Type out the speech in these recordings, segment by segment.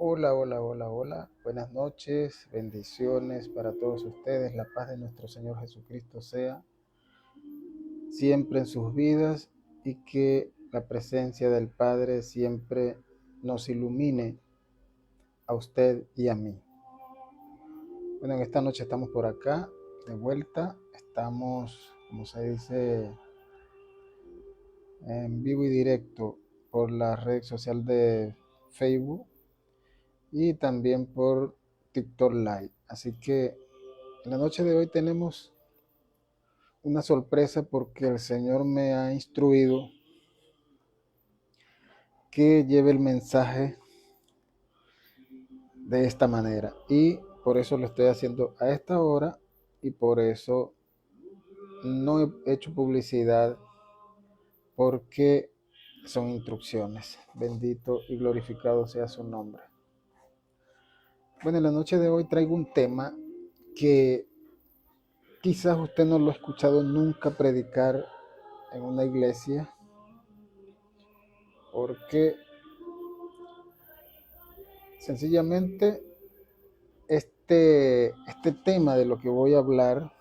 Hola, hola, hola, hola. Buenas noches, bendiciones para todos ustedes. La paz de nuestro Señor Jesucristo sea siempre en sus vidas y que la presencia del Padre siempre nos ilumine a usted y a mí. Bueno, en esta noche estamos por acá de vuelta. Estamos, como se dice, en vivo y directo por la red social de Facebook y también por TikTok Live. Así que en la noche de hoy tenemos una sorpresa porque el Señor me ha instruido que lleve el mensaje de esta manera y por eso lo estoy haciendo a esta hora y por eso no he hecho publicidad porque son instrucciones. Bendito y glorificado sea su nombre. Bueno, en la noche de hoy traigo un tema que quizás usted no lo ha escuchado nunca predicar en una iglesia porque sencillamente este tema de lo que voy a hablar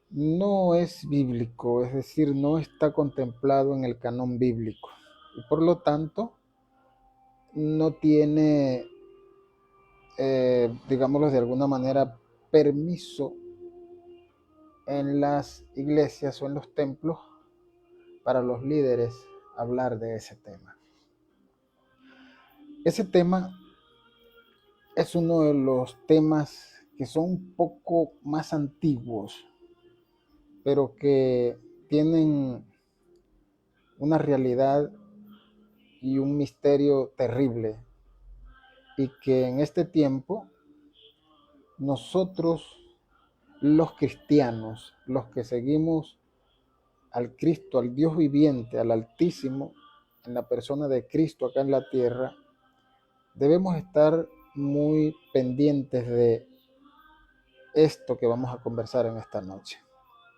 no es bíblico, es decir, no está contemplado en el canon bíblico y por lo tanto no tiene, digámoslo de alguna manera, permiso en las iglesias o en los templos para los líderes hablar de ese tema. Ese tema es uno de los temas que son un poco más antiguos, pero que tienen una realidad y un misterio terrible, y que en este tiempo nosotros los cristianos, los que seguimos al Cristo, al Dios viviente, al Altísimo, en la persona de Cristo acá en la tierra, debemos estar muy pendientes de esto que vamos a conversar en esta noche.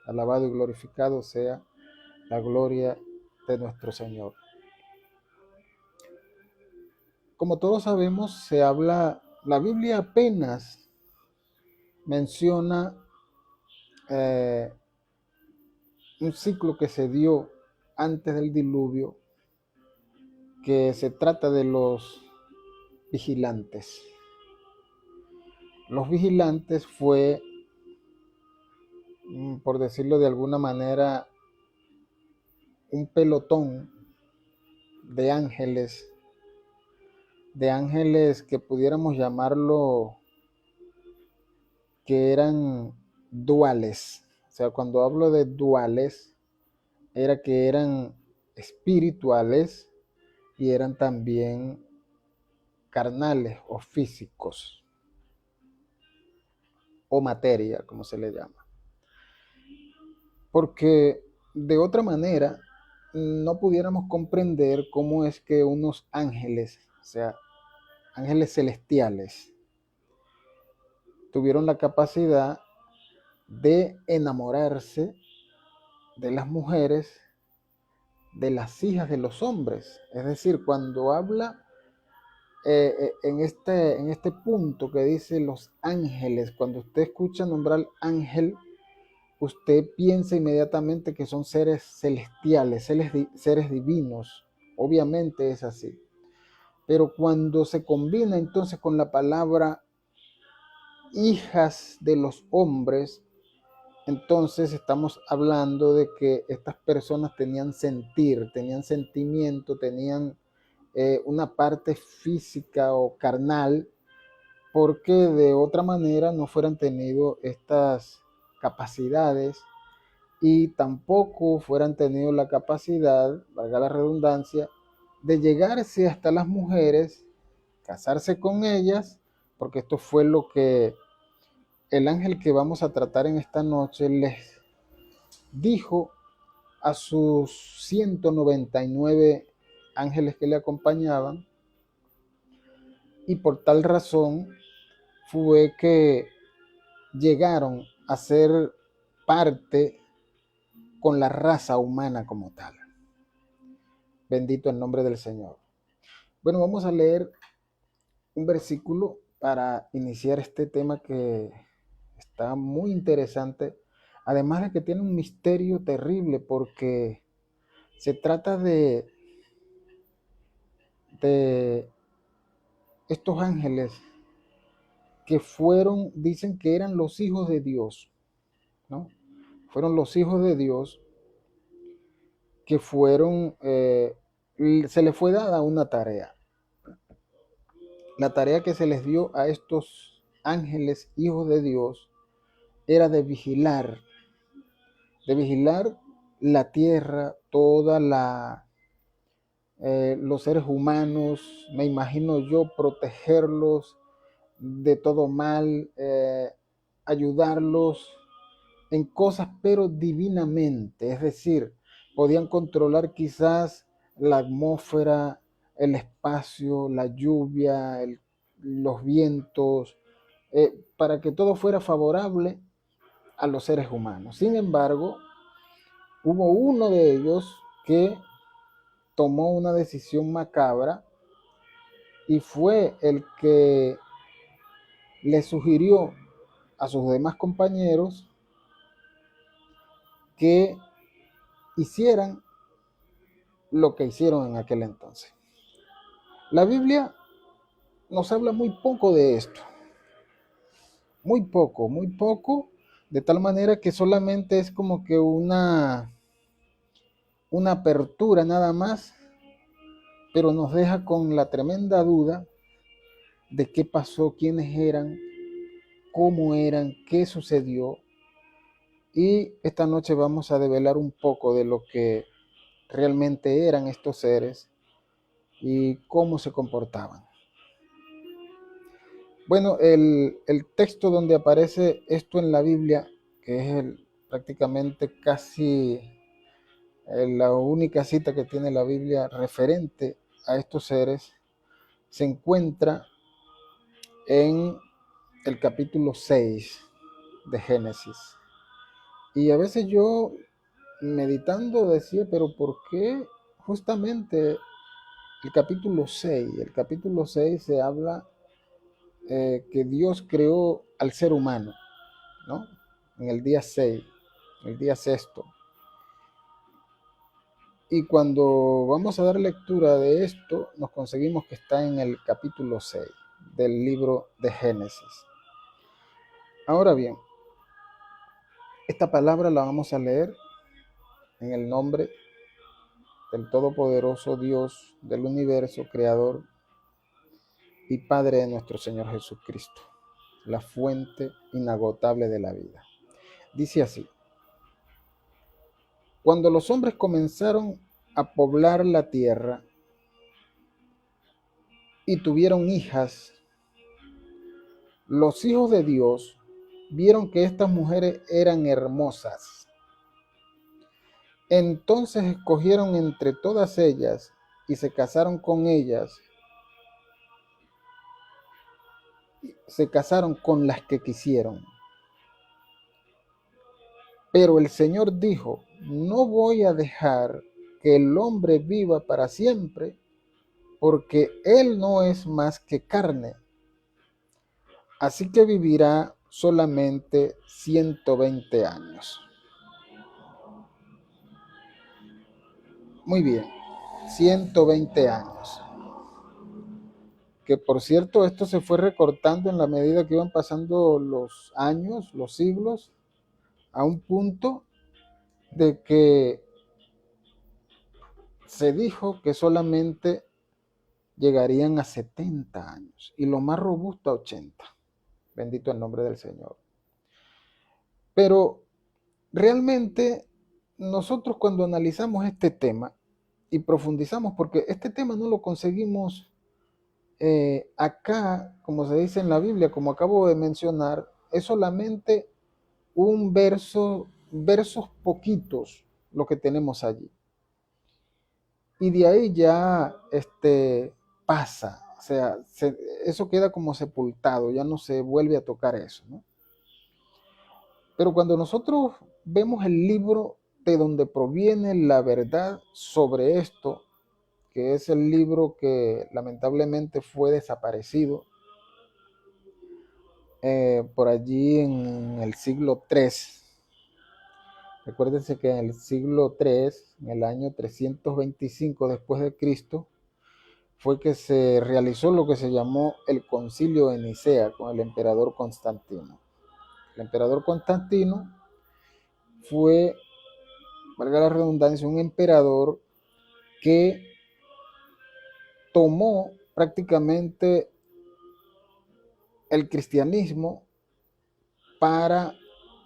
Alabado y glorificado sea la gloria de nuestro Señor. Como todos sabemos, la Biblia apenas menciona eh, un ciclo que se dio antes del diluvio, que se trata de los vigilantes. Los vigilantes fue, por decirlo de alguna manera, un pelotón de ángeles que pudiéramos llamarlo que eran duales. O sea, cuando hablo de duales, era que eran espirituales y eran también carnales o físicos o materia, como se le llama. Porque de otra manera no pudiéramos comprender cómo es que unos ángeles, o sea, ángeles celestiales, tuvieron la capacidad de enamorarse de las mujeres, de las hijas de los hombres. Es decir, cuando habla en este punto que dice los ángeles, cuando usted escucha nombrar ángel, usted piensa inmediatamente que son seres celestiales, seres divinos. Obviamente es así. Pero cuando se combina entonces con la palabra hijas de los hombres, entonces estamos hablando de que estas personas tenían sentir, tenían sentimiento, tenían una parte física o carnal, porque de otra manera no fueran tenido estas capacidades y tampoco fueran tenido la capacidad, valga la redundancia, de llegarse hasta las mujeres, casarse con ellas, porque esto fue lo que el ángel que vamos a tratar en esta noche les dijo a sus 199 ángeles que le acompañaban, y por tal razón fue que llegaron a ser parte con la raza humana como tal. Bendito el nombre del Señor. Bueno, vamos a leer un versículo para iniciar este tema que está muy interesante, además de que tiene un misterio terrible porque se trata de estos ángeles que fueron, dicen que eran los hijos de Dios, ¿no? Fueron los hijos de Dios que fueron, se les fue dada una tarea. La tarea que se les dio a estos ángeles, hijos de Dios, era de vigilar la tierra, los seres humanos, me imagino yo, protegerlos de todo mal, ayudarlos en cosas, pero divinamente, es decir, podían controlar quizás la atmósfera, el espacio, la lluvia, los vientos, para que todo fuera favorable a los seres humanos. Sin embargo, hubo uno de ellos que tomó una decisión macabra y fue el que le sugirió a sus demás compañeros que hicieran lo que hicieron en aquel entonces. La Biblia nos habla muy poco de esto, muy poco, de tal manera que solamente es como que una apertura nada más, pero nos deja con la tremenda duda de qué pasó, quiénes eran, cómo eran, qué sucedió. Y esta noche vamos a develar un poco de lo que realmente eran estos seres y cómo se comportaban. Bueno, el texto donde aparece esto en la Biblia, que es prácticamente casi la única cita que tiene la Biblia referente a estos seres, se encuentra en el capítulo 6 de Génesis. Y a veces yo meditando decía, pero ¿por qué justamente el capítulo 6? El capítulo 6 se habla que Dios creó al ser humano, ¿no? En el día 6, el día sexto. Y cuando vamos a dar lectura de esto, nos conseguimos que está en el capítulo 6 del libro de Génesis. Ahora bien, esta palabra la vamos a leer en el nombre del Todopoderoso Dios del universo, Creador y Padre de nuestro Señor Jesucristo, la fuente inagotable de la vida. Dice así: cuando los hombres comenzaron a poblar la tierra y tuvieron hijas, los hijos de Dios vieron que estas mujeres eran hermosas. Entonces escogieron entre todas ellas y se casaron con ellas. Se casaron con las que quisieron. Pero el Señor dijo: no voy a dejar que el hombre viva para siempre, porque él no es más que carne. Así que vivirá solamente 120 años. Muy bien, 120 años. Que por cierto, esto se fue recortando en la medida que iban pasando los años, los siglos, a un punto de que se dijo que solamente llegarían a 70 años y lo más robusto a 80. Bendito el nombre del Señor. Pero realmente nosotros cuando analizamos este tema y profundizamos, porque este tema no lo conseguimos acá, como se dice en la Biblia, como acabo de mencionar, es solamente un versos poquitos lo que tenemos allí. Y de ahí ya pasa, o sea, eso queda como sepultado, ya no se vuelve a tocar eso, ¿no? Pero cuando nosotros vemos el libro de donde proviene la verdad sobre esto, que es el libro que lamentablemente fue desaparecido, por allí en el siglo III. Recuérdense que en el siglo III, en el año 325 después de Cristo, fue que se realizó lo que se llamó el Concilio de Nicea con el emperador Constantino. El emperador Constantino fue, valga la redundancia, un emperador que tomó prácticamente el cristianismo para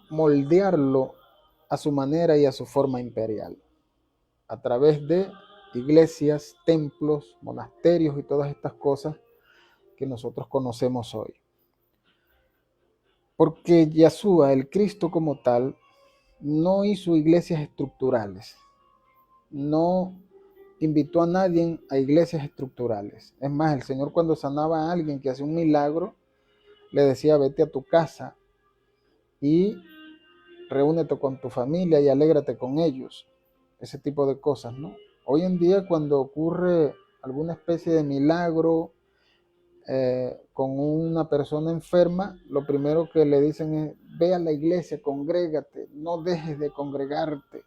moldearlo a su manera y a su forma imperial, a través de iglesias, templos, monasterios y todas estas cosas que nosotros conocemos hoy. Porque Yahshua, el Cristo como tal, no hizo iglesias estructurales, no invitó a nadie a iglesias estructurales. Es más, el Señor cuando sanaba a alguien que hacía un milagro, le decía, vete a tu casa y reúnete con tu familia y alégrate con ellos. Ese tipo de cosas, ¿no? Hoy en día cuando ocurre alguna especie de milagro con una persona enferma, lo primero que le dicen es, ve a la iglesia, congrégate, no dejes de congregarte.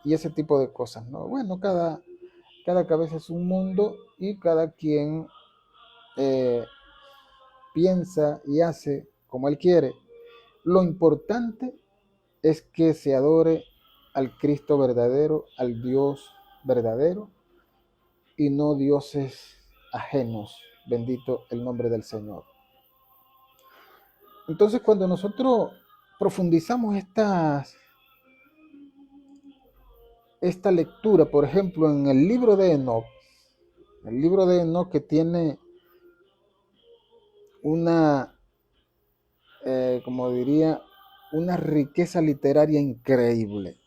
Y ese tipo de cosas, ¿no? Bueno, cada cabeza es un mundo y cada quien eh, piensa y hace como él quiere. Lo importante es que se adore al Cristo verdadero, al Dios verdadero y no dioses ajenos. Bendito el nombre del Señor. Entonces, cuando nosotros profundizamos esta lectura, por ejemplo, en el libro de Enoc, que tiene una, como diría, una riqueza literaria increíble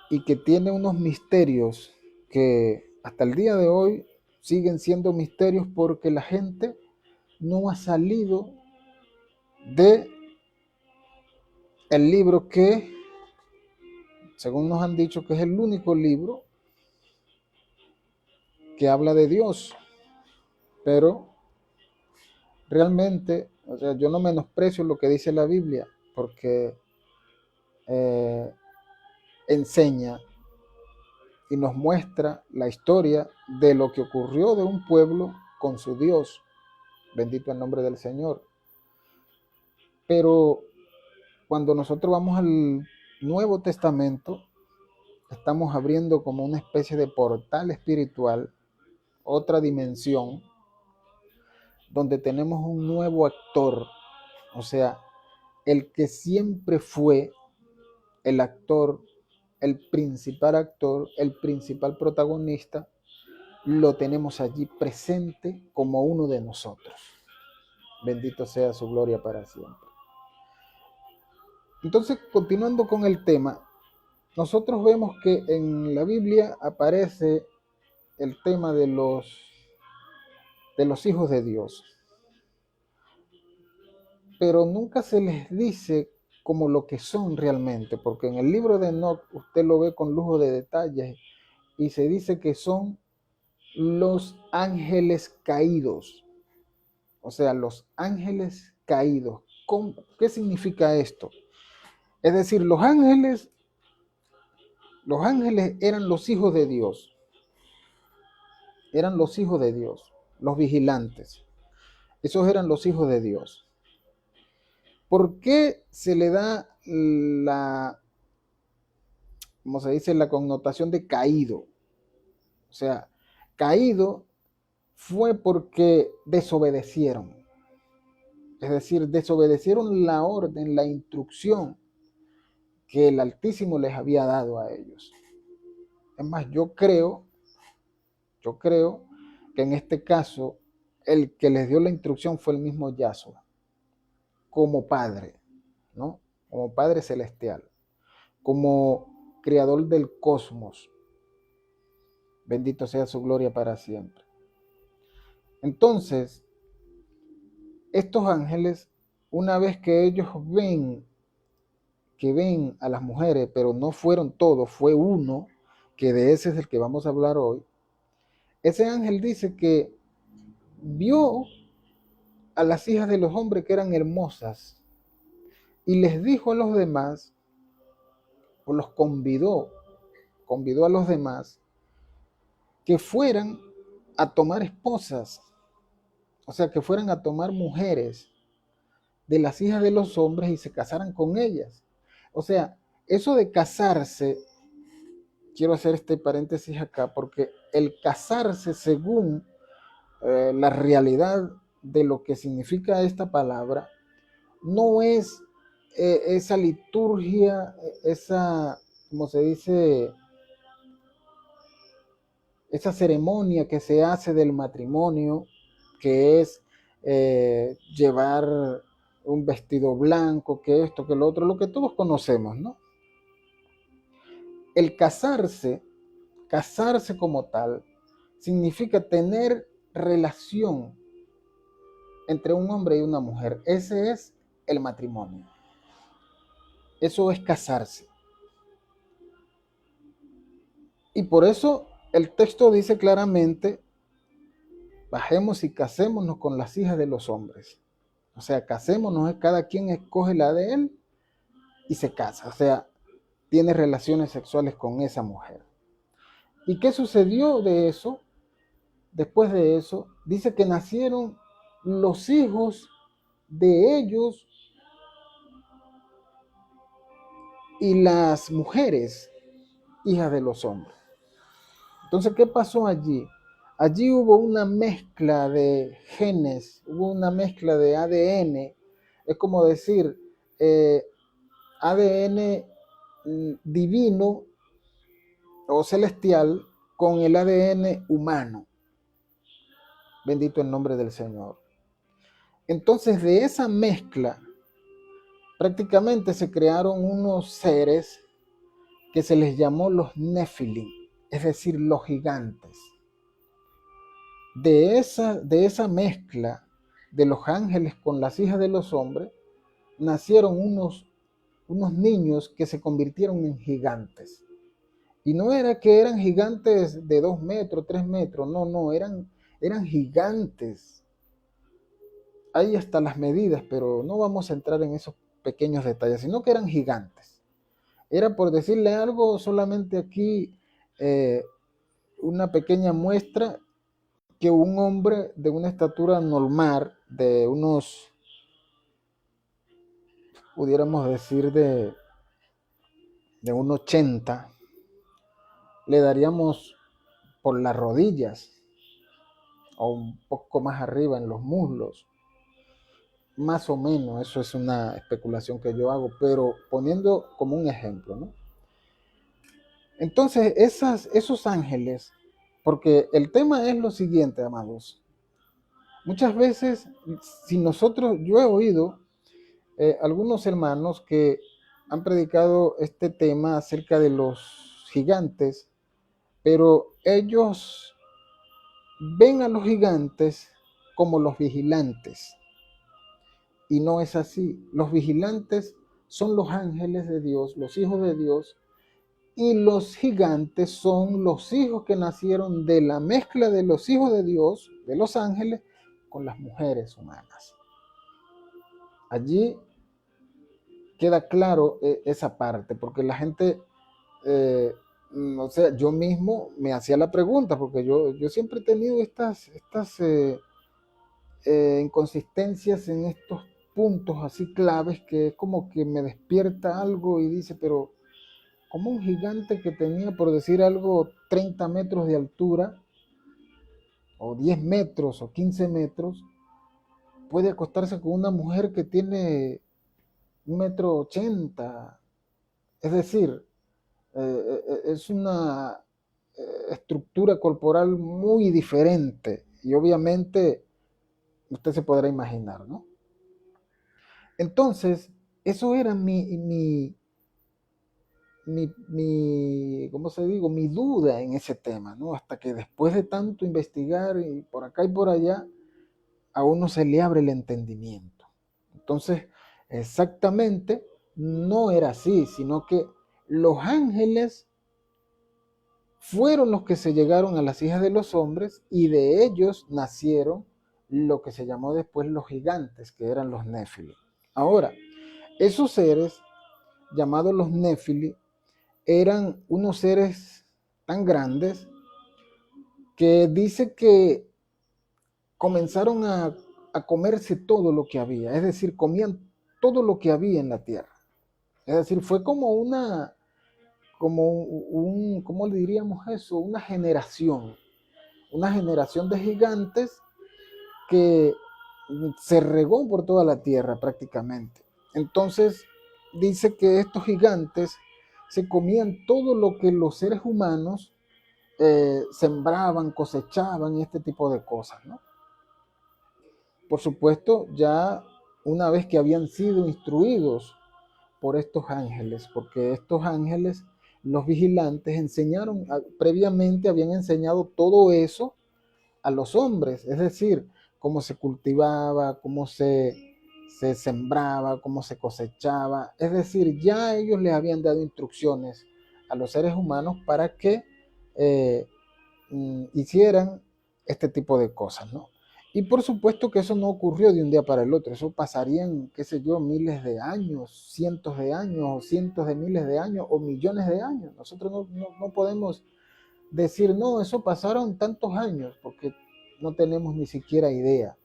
y que tiene unos misterios que hasta el día de hoy siguen siendo misterios porque la gente no ha salido de el libro que, según nos han dicho, que es el único libro que habla de Dios. Pero realmente, o sea, yo no menosprecio lo que dice la Biblia, porque eh, enseña y nos muestra la historia de lo que ocurrió de un pueblo con su Dios. Bendito el nombre del Señor. Pero cuando nosotros vamos al Nuevo Testamento, estamos abriendo como una especie de portal espiritual, otra dimensión, donde tenemos un nuevo actor, o sea, el que siempre fue el actor, el principal protagonista, lo tenemos allí presente como uno de nosotros. Bendito sea su gloria para siempre. Entonces, continuando con el tema, nosotros vemos que en la Biblia aparece el tema de los hijos de Dios, pero nunca se les dice como lo que son realmente, porque en el libro de Enoc usted lo ve con lujo de detalles y se dice que son los ángeles caídos, o sea, los ángeles caídos. ¿Qué significa esto? Es decir, los ángeles eran los hijos de Dios, los vigilantes. Esos eran los hijos de Dios. ¿Por qué se le da como se dice, la connotación de caído? O sea, caído fue porque desobedecieron. Es decir, desobedecieron la orden, la instrucción que el Altísimo les había dado a ellos. Es más, yo creo que en este caso el que les dio la instrucción fue el mismo Yahshua, como Padre, ¿no? Como Padre Celestial, como Creador del cosmos. Bendito sea su gloria para siempre. Entonces, estos ángeles, una vez que ellos ven a las mujeres, pero no fueron todos, fue uno, que de ese es el que vamos a hablar hoy. Ese ángel dice que vio a las hijas de los hombres que eran hermosas y les dijo a los demás, o los convidó a los demás que fueran a tomar esposas, o sea, que fueran a tomar mujeres de las hijas de los hombres y se casaran con ellas. O sea, eso de casarse, quiero hacer este paréntesis acá, porque el casarse según la realidad de lo que significa esta palabra, no es esa liturgia, esa, como se dice, esa ceremonia que se hace del matrimonio, que es llevar un vestido blanco, que esto, que lo otro, lo que todos conocemos, ¿no? El casarse como tal, significa tener relación entre un hombre y una mujer. Ese es el matrimonio. Eso es casarse. Y por eso el texto dice claramente, bajemos y casémonos con las hijas de los hombres. O sea, casémonos, cada quien escoge la de él y se casa. O sea, tiene relaciones sexuales con esa mujer. ¿Y qué sucedió de eso? Después de eso, dice que nacieron los hijos de ellos y las mujeres, hijas de los hombres. Entonces, ¿qué pasó allí? Allí hubo una mezcla de genes, hubo una mezcla de ADN. Es como decir, ADN divino o celestial con el ADN humano. Bendito el nombre del Señor. Entonces, de esa mezcla, prácticamente se crearon unos seres que se les llamó los Nefilim, es decir, los gigantes. De esa mezcla de los ángeles con las hijas de los hombres, nacieron unos niños que se convirtieron en gigantes. Y no era que eran gigantes de 2 metros, 3 metros, no, eran gigantes. Hay hasta las medidas, pero no vamos a entrar en esos pequeños detalles, sino que eran gigantes. Era por decirle algo, solamente aquí una pequeña muestra que un hombre de una estatura normal, de unos, pudiéramos decir, de un 80, le daríamos por las rodillas o un poco más arriba en los muslos. Más o menos, eso es una especulación que yo hago, pero poniendo como un ejemplo, ¿no? Entonces, esos ángeles, porque el tema es lo siguiente, amados. Muchas veces, si nosotros, yo he oído algunos hermanos que han predicado este tema acerca de los gigantes, pero ellos ven a los gigantes como los vigilantes. Y no es así. Los vigilantes son los ángeles de Dios, los hijos de Dios, y los gigantes son los hijos que nacieron de la mezcla de los hijos de Dios, de los ángeles, con las mujeres humanas. Allí queda claro esa parte, porque la gente, o sea, yo mismo me hacía la pregunta, porque yo siempre he tenido estas inconsistencias en estos puntos así claves, que es como que me despierta algo y dice, pero como un gigante que tenía, por decir algo, 30 metros de altura, o 10 metros, o 15 metros, puede acostarse con una mujer que tiene 1,80 m. Es decir, es una estructura corporal muy diferente, y obviamente usted se podrá imaginar, ¿no? Entonces, eso era ¿cómo se digo? Mi duda en ese tema, ¿no? Hasta que después de tanto investigar y por acá y por allá, a uno se le abre el entendimiento. Entonces, exactamente no era así, sino que los ángeles fueron los que se llegaron a las hijas de los hombres y de ellos nacieron lo que se llamó después los gigantes, que eran los Néfili. Ahora, esos seres, llamados los Néfili, eran unos seres tan grandes que dice que comenzaron a comerse todo lo que había, es decir, comían todo lo que había en la tierra. Es decir, fue como ¿cómo le diríamos eso? Una generación de gigantes que se regó por toda la tierra prácticamente. Entonces, dice que estos gigantes se comían todo lo que los seres humanos sembraban, cosechaban y este tipo de cosas, ¿no? Por supuesto, ya una vez que habían sido instruidos por estos ángeles, porque estos ángeles, los vigilantes, previamente habían enseñado todo eso a los hombres, es decir, cómo se cultivaba, cómo se sembraba, cómo se cosechaba, es decir, ya ellos les habían dado instrucciones a los seres humanos para que eh, hicieran este tipo de cosas, ¿no? Y por supuesto que eso no ocurrió de un día para el otro, eso pasarían, qué sé yo, miles de años, cientos de años, o cientos de miles de años, o millones de años. Nosotros no podemos decir, no, eso pasaron tantos años, porque no tenemos ni siquiera idea.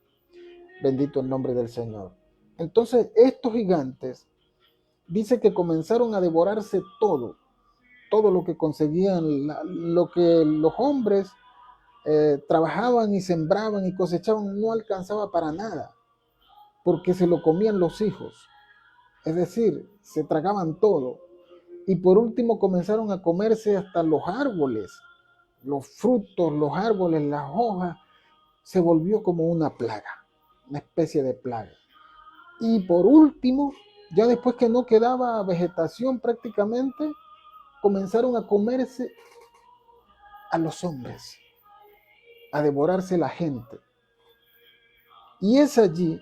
Bendito el nombre del Señor. Entonces, estos gigantes, dice que comenzaron a devorarse todo lo que conseguían, lo que los hombres trabajaban y sembraban y cosechaban, no alcanzaba para nada, porque se lo comían los hijos. Es decir, se tragaban todo. Y por último comenzaron a comerse hasta los árboles, los frutos, los árboles, las hojas. Se volvió como una plaga, una especie de plaga. Y por último, ya después que no quedaba vegetación prácticamente, comenzaron a comerse a los hombres, a devorarse la gente. Y es allí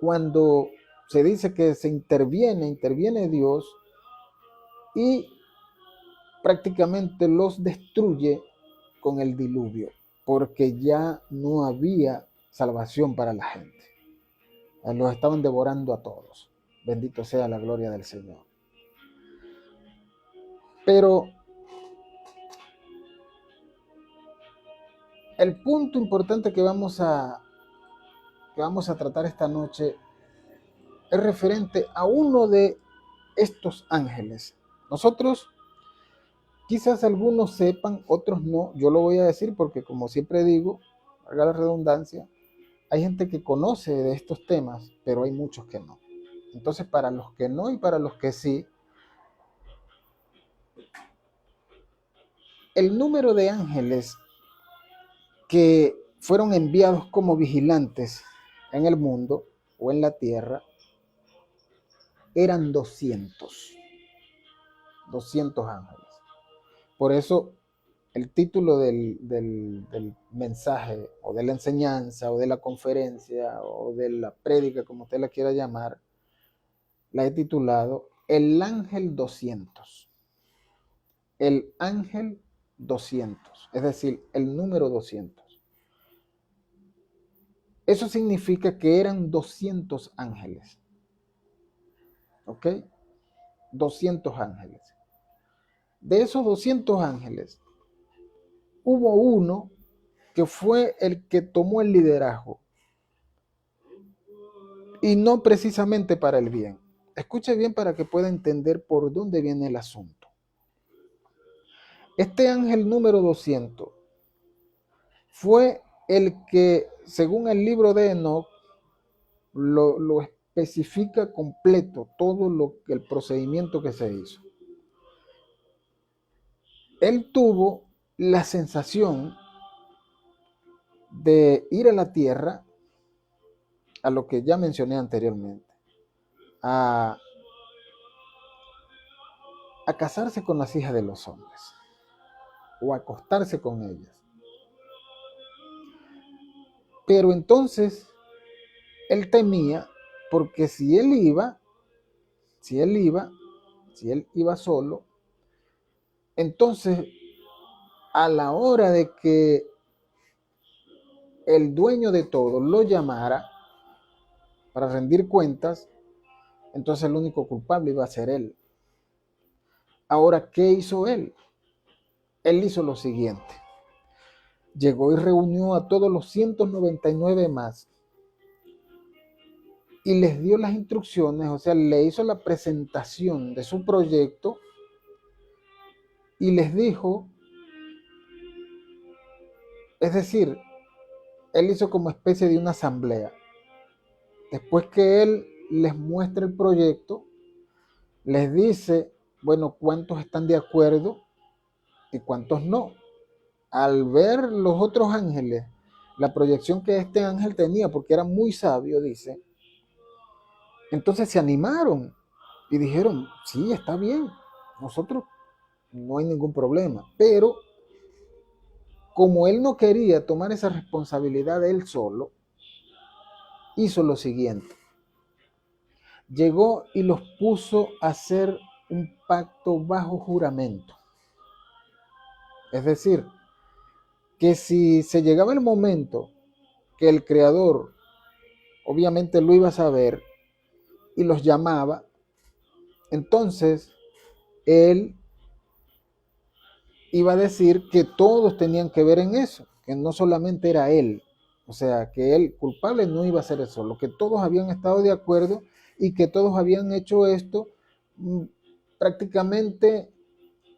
cuando se dice que se interviene Dios y prácticamente los destruye con el diluvio, porque ya no había salvación para la gente. Los estaban devorando a todos. Bendito sea la gloria del Señor. Pero el punto importante que vamos a tratar esta noche es referente a uno de estos ángeles. Nosotros, quizás algunos sepan, otros no. Yo lo voy a decir porque, como siempre digo, haga la redundancia, hay gente que conoce de estos temas, pero hay muchos que no. Entonces, para los que no y para los que sí, el número de ángeles que fueron enviados como vigilantes en el mundo o en la tierra eran 200 ángeles. Por eso el título del mensaje o de la enseñanza o de la conferencia o de la prédica, como usted la quiera llamar, la he titulado El Ángel 200. El Ángel 200, es decir, el número 200. Eso significa que eran 200 ángeles. ¿Ok? 200 ángeles. De esos 200 ángeles, hubo uno que fue el que tomó el liderazgo. Y no precisamente para el bien. Escuche bien para que pueda entender por dónde viene el asunto. Este ángel número 200 fue el que, según el libro de Enoch, lo especifica completo, todo el procedimiento que se hizo. Él tuvo la sensación de ir a la tierra, a lo que ya mencioné anteriormente, a casarse con las hijas de los hombres o a acostarse con ellas. Pero entonces él temía, porque si él iba solo, entonces a la hora de que el dueño de todo lo llamara para rendir cuentas, entonces el único culpable iba a ser él. Ahora, ¿qué hizo él? Él hizo lo siguiente. Llegó y reunió a todos los 199 más y les dio las instrucciones, o sea, le hizo la presentación de su proyecto y les dijo, es decir, él hizo como especie de una asamblea. Después que él les muestra el proyecto, les dice, bueno, cuántos están de acuerdo y cuántos no. Al ver los otros ángeles, la proyección que este ángel tenía, porque era muy sabio, dice, entonces se animaron y dijeron, sí, está bien, nosotros no hay ningún problema. Pero como él no quería tomar esa responsabilidad él solo, hizo lo siguiente. Llegó y los puso a hacer un pacto bajo juramento. Es decir, que si se llegaba el momento que el creador obviamente lo iba a saber y los llamaba, entonces él iba a decir que todos tenían que ver en eso, que no solamente era él, o sea, que él culpable no iba a ser él solo, que todos habían estado de acuerdo y que todos habían hecho esto prácticamente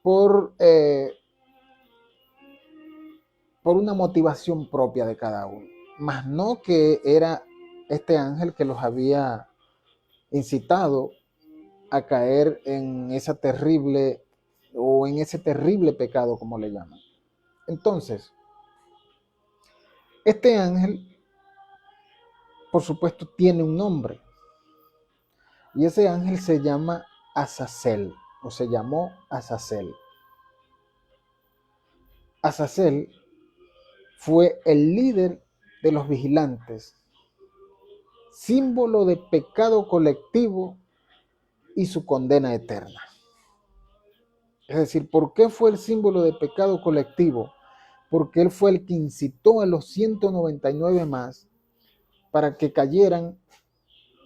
por, eh, por una motivación propia de cada uno, más no que era este ángel que los había incitado a caer en esa terrible o en ese terrible pecado, como le llaman. Entonces, este ángel, por supuesto, tiene un nombre. Y ese ángel se llama Azazel, o se llamó Azazel. Azazel fue el líder de los vigilantes, símbolo de pecado colectivo y su condena eterna. Es decir, ¿por qué fue el símbolo de pecado colectivo? Porque él fue el que incitó a los 199 más para que cayeran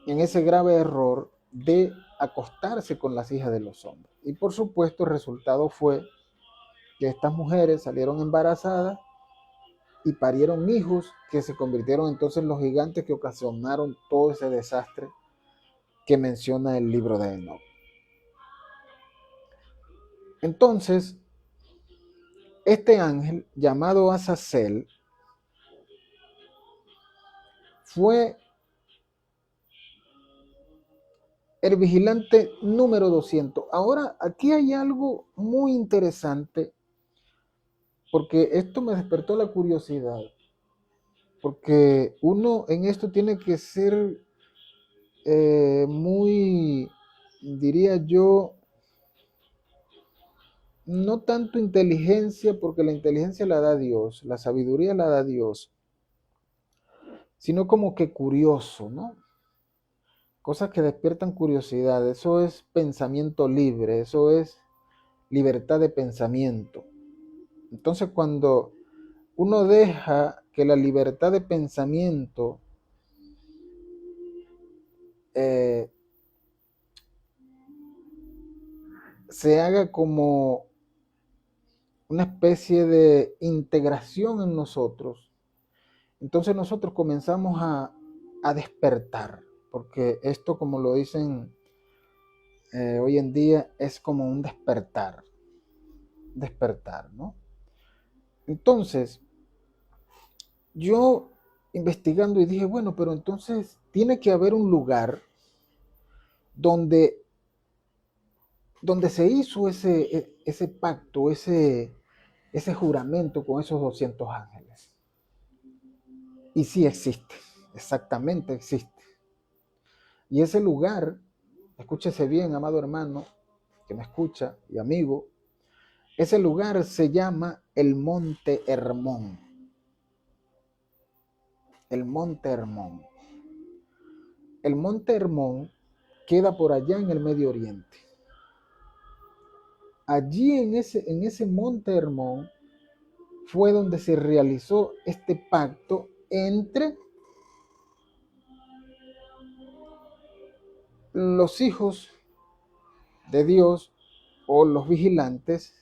en ese grave error de acostarse con las hijas de los hombres. Y por supuesto el resultado fue que estas mujeres salieron embarazadas y parieron hijos que se convirtieron entonces en los gigantes que ocasionaron todo ese desastre que menciona el libro de Enoch. Entonces, este ángel llamado Azazel fue el vigilante número 200. Ahora, aquí hay algo muy interesante, porque esto me despertó la curiosidad, porque uno en esto tiene que ser muy, diría yo, no tanto inteligencia, porque la inteligencia la da Dios, la sabiduría la da Dios, sino como que curioso, ¿no? Cosas que despiertan curiosidad, eso es pensamiento libre, eso es libertad de pensamiento. Entonces cuando uno deja que la libertad de pensamiento se haga como una especie de integración en nosotros, entonces nosotros comenzamos a despertar, porque esto, como lo dicen hoy en día, es como un despertar, ¿no? Entonces, yo investigando y dije, bueno, pero entonces tiene que haber un lugar donde, donde se hizo ese pacto, ese juramento con esos 200 ángeles. Y sí existe, exactamente existe. Y ese lugar, escúchese bien, amado hermano, que me escucha y amigo, ese lugar se llama el Monte Hermón. El Monte Hermón. El Monte Hermón queda por allá en el Medio Oriente. Allí en ese Monte Hermón fue donde se realizó este pacto entre los hijos de Dios o los vigilantes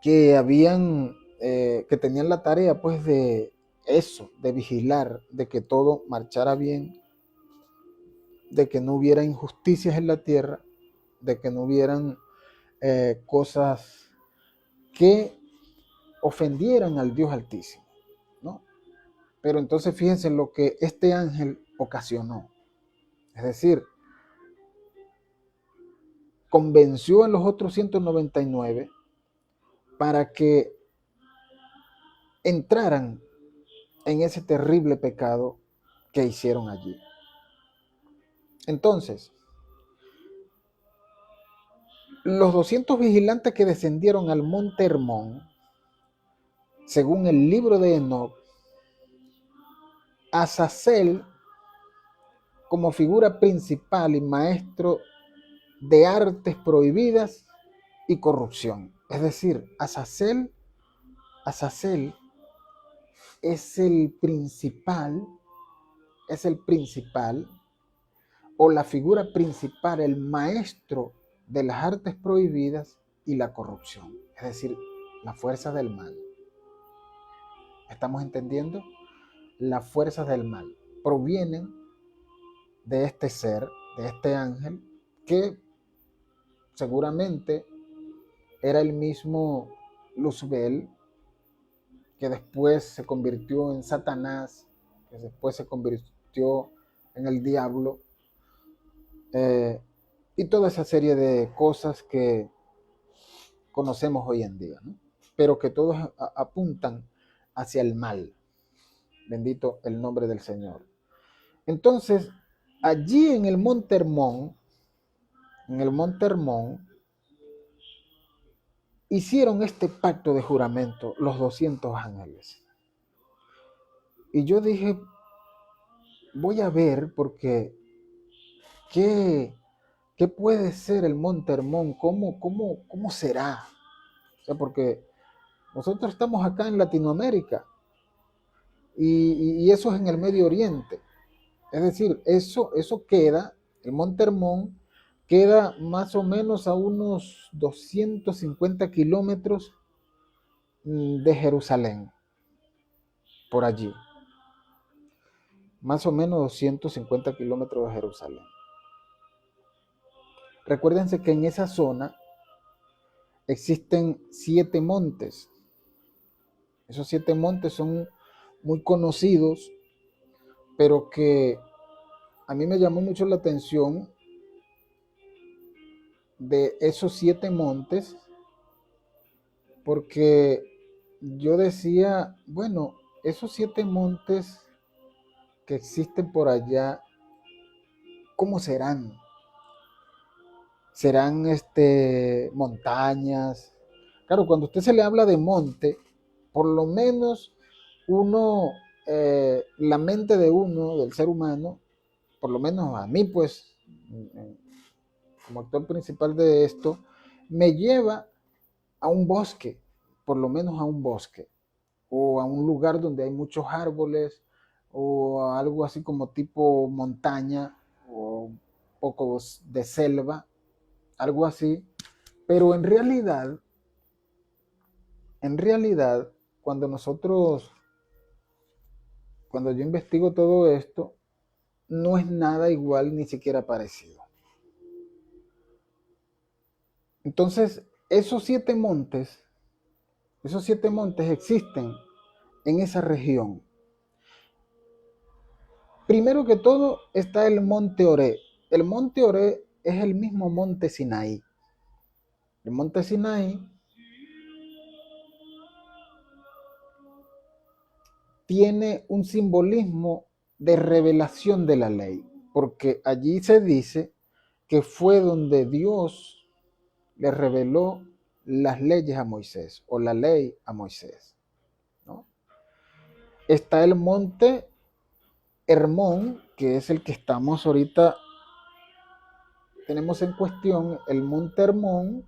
que que tenían la tarea pues de eso, de vigilar, de que todo marchara bien, de que no hubiera injusticias en la tierra, de que no hubieran cosas que ofendieran al Dios Altísimo, ¿no? Pero entonces fíjense lo que este ángel ocasionó. Es decir, convenció a los otros 199 para que entraran en ese terrible pecado que hicieron allí. Entonces, los 200 vigilantes que descendieron al monte Hermón, según el libro de Enoc, Azazel como figura principal y maestro de artes prohibidas y corrupción. Es decir, Azazel es el principal o la figura principal, el maestro de las artes prohibidas y la corrupción. Es decir, las fuerzas del mal. ¿Estamos entendiendo? Las fuerzas del mal provienen de este ser, de este ángel, que seguramente era el mismo Luzbel, que después se convirtió en Satanás, que después se convirtió en el diablo, y toda esa serie de cosas que conocemos hoy en día, ¿no? Pero que todos apuntan hacia el mal. Bendito el nombre del Señor. Entonces, allí en el Monte Hermón, hicieron este pacto de juramento los 200 ángeles. Y yo dije, voy a ver porque ¿qué puede ser el Monte Hermón? ¿Cómo será? O sea, porque nosotros estamos acá en Latinoamérica y eso es en el Medio Oriente. Es decir, eso queda, el Monte Hermón queda más o menos a unos 250 kilómetros de Jerusalén, por allí. Más o menos 250 kilómetros de Jerusalén. Recuérdense que en esa zona existen 7 montes. Esos 7 montes son muy conocidos, pero que a mí me llamó mucho la atención de esos 7 montes, porque yo decía, bueno, esos 7 montes que existen por allá, ¿cómo serán? ¿Serán montañas? Claro, cuando a usted se le habla de monte, por lo menos la mente de uno, del ser humano, por lo menos a mí, pues, como actor principal de esto, me lleva a un bosque, por lo menos a un bosque, o a un lugar donde hay muchos árboles, o a algo así como tipo montaña, o un poco de selva, algo así. Pero en realidad, cuando yo investigo todo esto, no es nada igual ni siquiera parecido. Entonces, esos 7 montes existen en esa región. Primero que todo está el monte Oré. El monte Oré es el mismo monte Sinaí. El monte Sinaí tiene un simbolismo de revelación de la ley, porque allí se dice que fue donde Dios le reveló las leyes a Moisés, o la ley a Moisés, ¿no? Está el monte Hermón, que es el que estamos ahorita, tenemos en cuestión, el monte Hermón,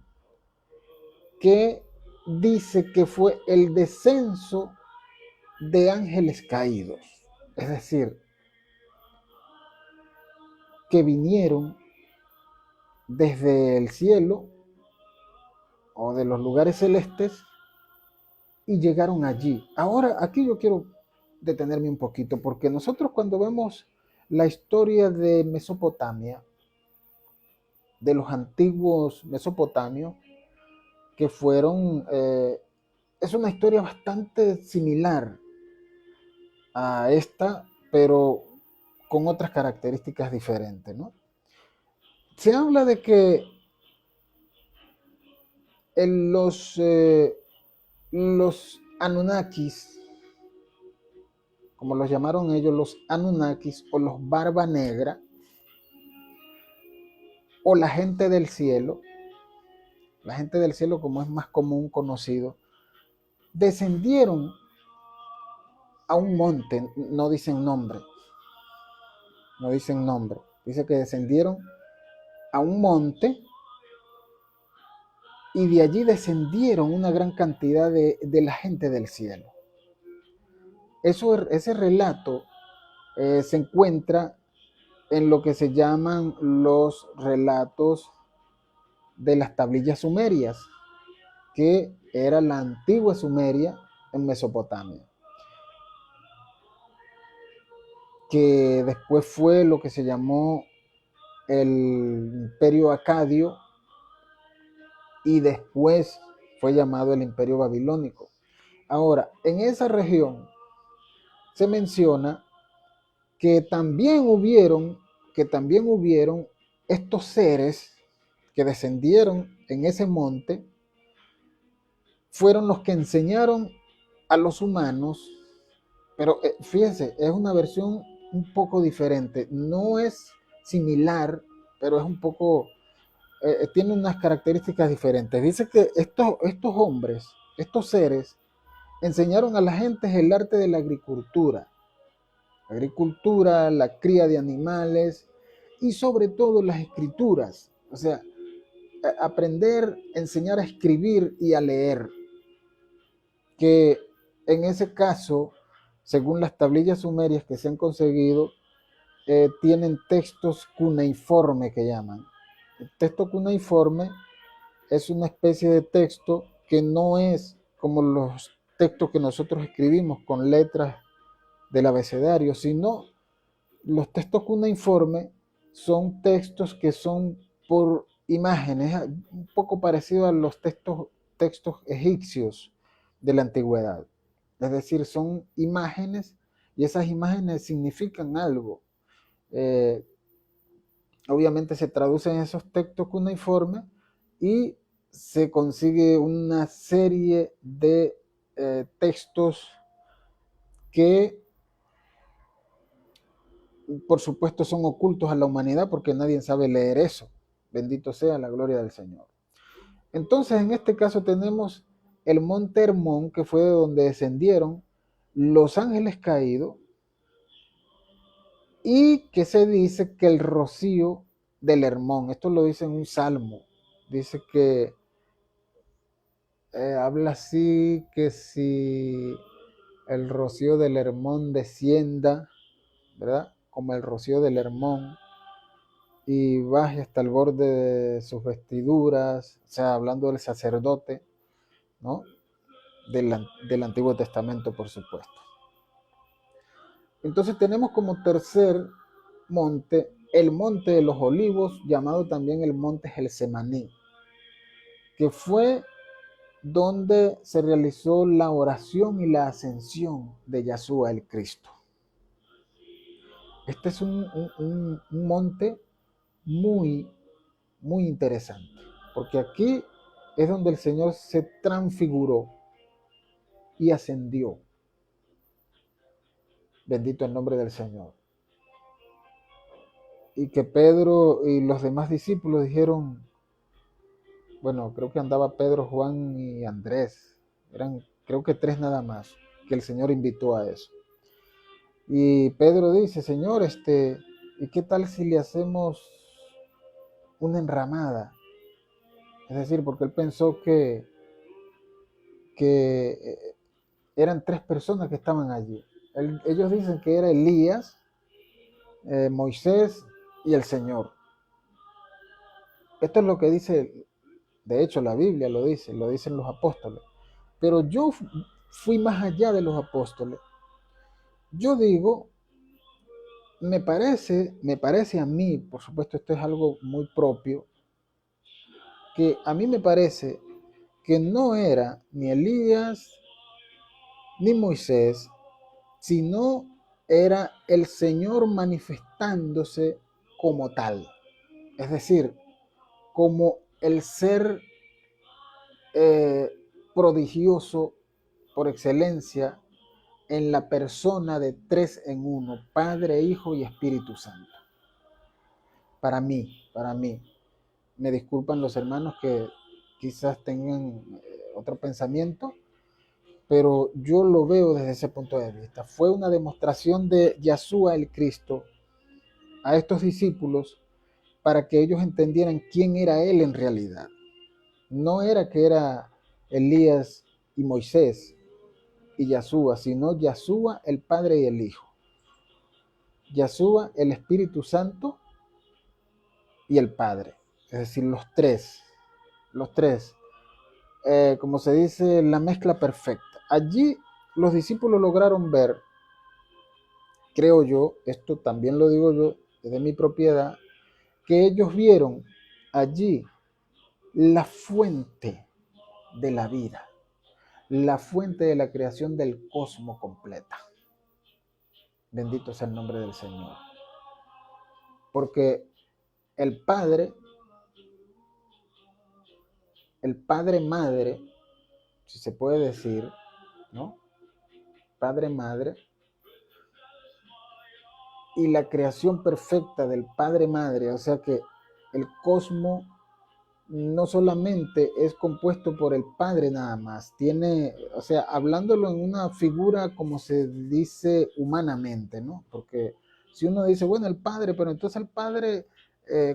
que dice que fue el descenso de ángeles caídos, es decir, que vinieron desde el cielo o de los lugares celestes y llegaron allí. Ahora, aquí yo quiero detenerme un poquito, porque nosotros cuando vemos la historia de Mesopotamia, de los antiguos mesopotamios, que fueron, es una historia bastante similar a esta, pero con otras características diferentes, ¿no? Se habla de que en los Anunnakis, como los llamaron ellos, los Anunnakis o los Barba Negra, o la gente del cielo como es más común conocido, descendieron a un monte, no dicen nombre, dice que descendieron a un monte y de allí descendieron una gran cantidad de la gente del cielo. Ese relato se encuentra en lo que se llaman los relatos de las tablillas sumerias, que era la antigua Sumeria en Mesopotamia, que después fue lo que se llamó el Imperio Acadio y después fue llamado el Imperio Babilónico. Ahora, en esa región se menciona que también hubieron estos seres que descendieron en ese monte, fueron los que enseñaron a los humanos, pero fíjense, es una versión un poco diferente, no es similar, pero es un poco, tiene unas características diferentes. Dice que estos hombres, estos seres, enseñaron a la gente el arte de la agricultura, la cría de animales y sobre todo las escrituras, o sea, aprender, enseñar a escribir y a leer, que en ese caso, según las tablillas sumerias que se han conseguido, tienen textos cuneiforme que llaman. El texto cuneiforme es una especie de texto que no es como los textos que nosotros escribimos con letras del abecedario, sino los textos cuneiforme son textos que son por imágenes, un poco parecido a los textos egipcios de la antigüedad. Es decir, son imágenes y esas imágenes significan algo. Eh, Obviamente se traducen esos textos cuneiformes y se consigue una serie de textos que por supuesto son ocultos a la humanidad porque nadie sabe leer eso. Bendito sea la gloria del Señor. Entonces, en este caso tenemos el monte Hermón, que fue de donde descendieron los ángeles caídos, y que se dice que el rocío del Hermón, esto lo dice en un salmo, dice que habla así, que si el rocío del Hermón descienda, ¿verdad? Como el rocío del Hermón, y baje hasta el borde de sus vestiduras, o sea, hablando del sacerdote, ¿no? Del Antiguo Testamento, por supuesto. Entonces tenemos como tercer monte el monte de los olivos, llamado también el monte Gelsemaní, que fue donde se realizó la oración y la ascensión de Yahshua el Cristo. Este es un monte muy, muy interesante, porque aquí es donde el Señor se transfiguró y ascendió. Bendito el nombre del Señor. Y que Pedro y los demás discípulos dijeron, bueno, creo que andaba Pedro, Juan y Andrés, eran creo que tres nada más, que el Señor invitó a eso. Y Pedro dice, Señor, ¿y qué tal si le hacemos una enramada? Es decir, porque él pensó que eran tres personas que estaban allí. Ellos dicen que era Elías, Moisés y el Señor. Esto es lo que dice, de hecho la Biblia lo dice, lo dicen los apóstoles. Pero yo fui más allá de los apóstoles. Yo digo, me parece a mí, por supuesto esto es algo muy propio, que a mí me parece que no era ni Elías ni Moisés, sino era el Señor manifestándose como tal. Es decir, como el ser eh, prodigioso por excelencia en la persona de tres en uno, Padre, Hijo y Espíritu Santo. Para mí, me disculpan los hermanos que quizás tengan otro pensamiento, pero yo lo veo desde ese punto de vista. Fue una demostración de Yeshua el Cristo a estos discípulos para que ellos entendieran quién era Él en realidad. No era que era Elías y Moisés y Yeshua, sino Yeshua el Padre y el Hijo. Yeshua el Espíritu Santo y el Padre. Es decir, los tres. Los tres. Como se dice, la mezcla perfecta. Allí los discípulos lograron ver, creo yo, esto también lo digo yo desde mi propiedad, que ellos vieron allí la fuente de la vida, la fuente de la creación del cosmos completa. Bendito sea el nombre del Señor. Porque el Padre Madre, si se puede decir, ¿no? Padre Madre, y la creación perfecta del Padre Madre, o sea que el cosmos no solamente es compuesto por el Padre nada más, tiene, o sea, hablándolo en una figura como se dice humanamente, ¿no? Porque si uno dice, bueno, el Padre, pero entonces el Padre,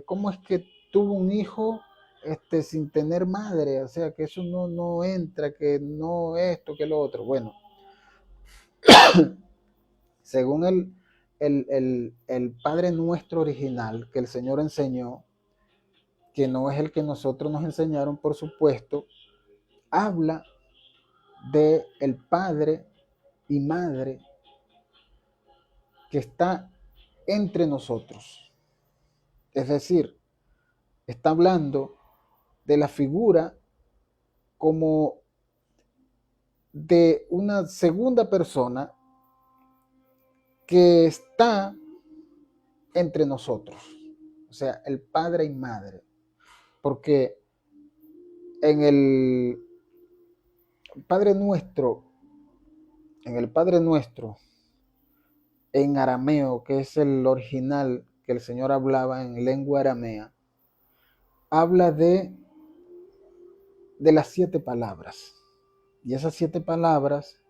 ¿cómo es que tuvo un hijo sin tener madre? O sea, que eso no entra, que no esto, que lo otro. Bueno, según el Padre nuestro original que el Señor enseñó, que no es el que nosotros nos enseñaron, por supuesto, habla de el Padre y Madre que está entre nosotros. Es decir, está hablando de la figura como de una segunda persona que está entre nosotros. O sea, el Padre y Madre. Porque en el Padre Nuestro, en el Padre Nuestro, en arameo, que es el original que el Señor hablaba en lengua aramea, habla de las 7 palabras. Y esas 7 palabras,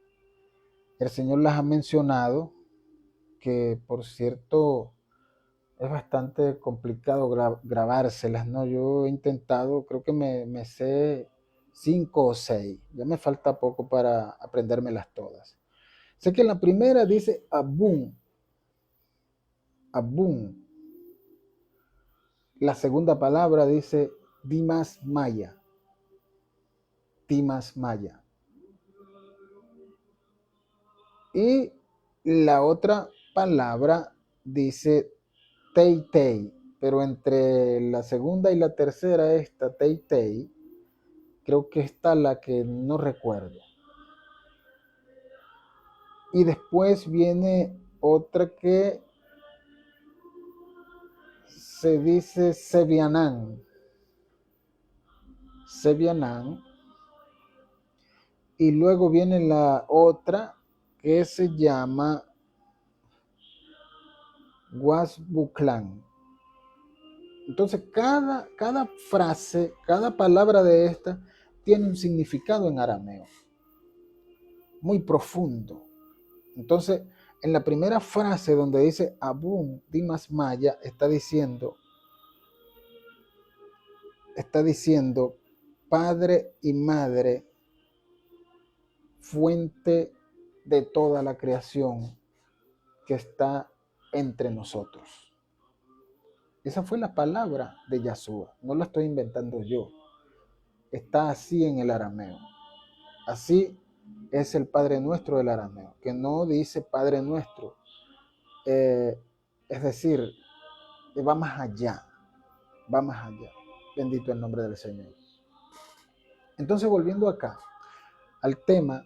el Señor las ha mencionado, que por cierto es bastante complicado grabárselas, ¿no? Yo he intentado, creo que me sé 5 o 6, ya me falta poco para aprendérmelas todas. Sé que la primera dice Abun, Abun. La segunda palabra dice Dimas Maya, Dimas Maya. Y la otra palabra dice Tei Tei, pero entre la segunda y la tercera, esta Tei Tei, creo que está la que no recuerdo. Y después viene otra que se dice Sebianán. Sebianán. Y luego viene la otra que se llama Guasbuclán. Entonces, cada frase, cada palabra de esta tiene un significado en arameo muy profundo. Entonces, en la primera frase donde dice Abun Dimas Maya, está diciendo Padre y Madre, fuente de toda la creación que está entre nosotros. Esa fue la palabra de Yahshua, no la estoy inventando yo. Está así en el arameo. Así es el Padre Nuestro del arameo, que no dice Padre Nuestro. Es decir, va más allá, va más allá. Bendito el nombre del Señor. Entonces, volviendo acá al tema,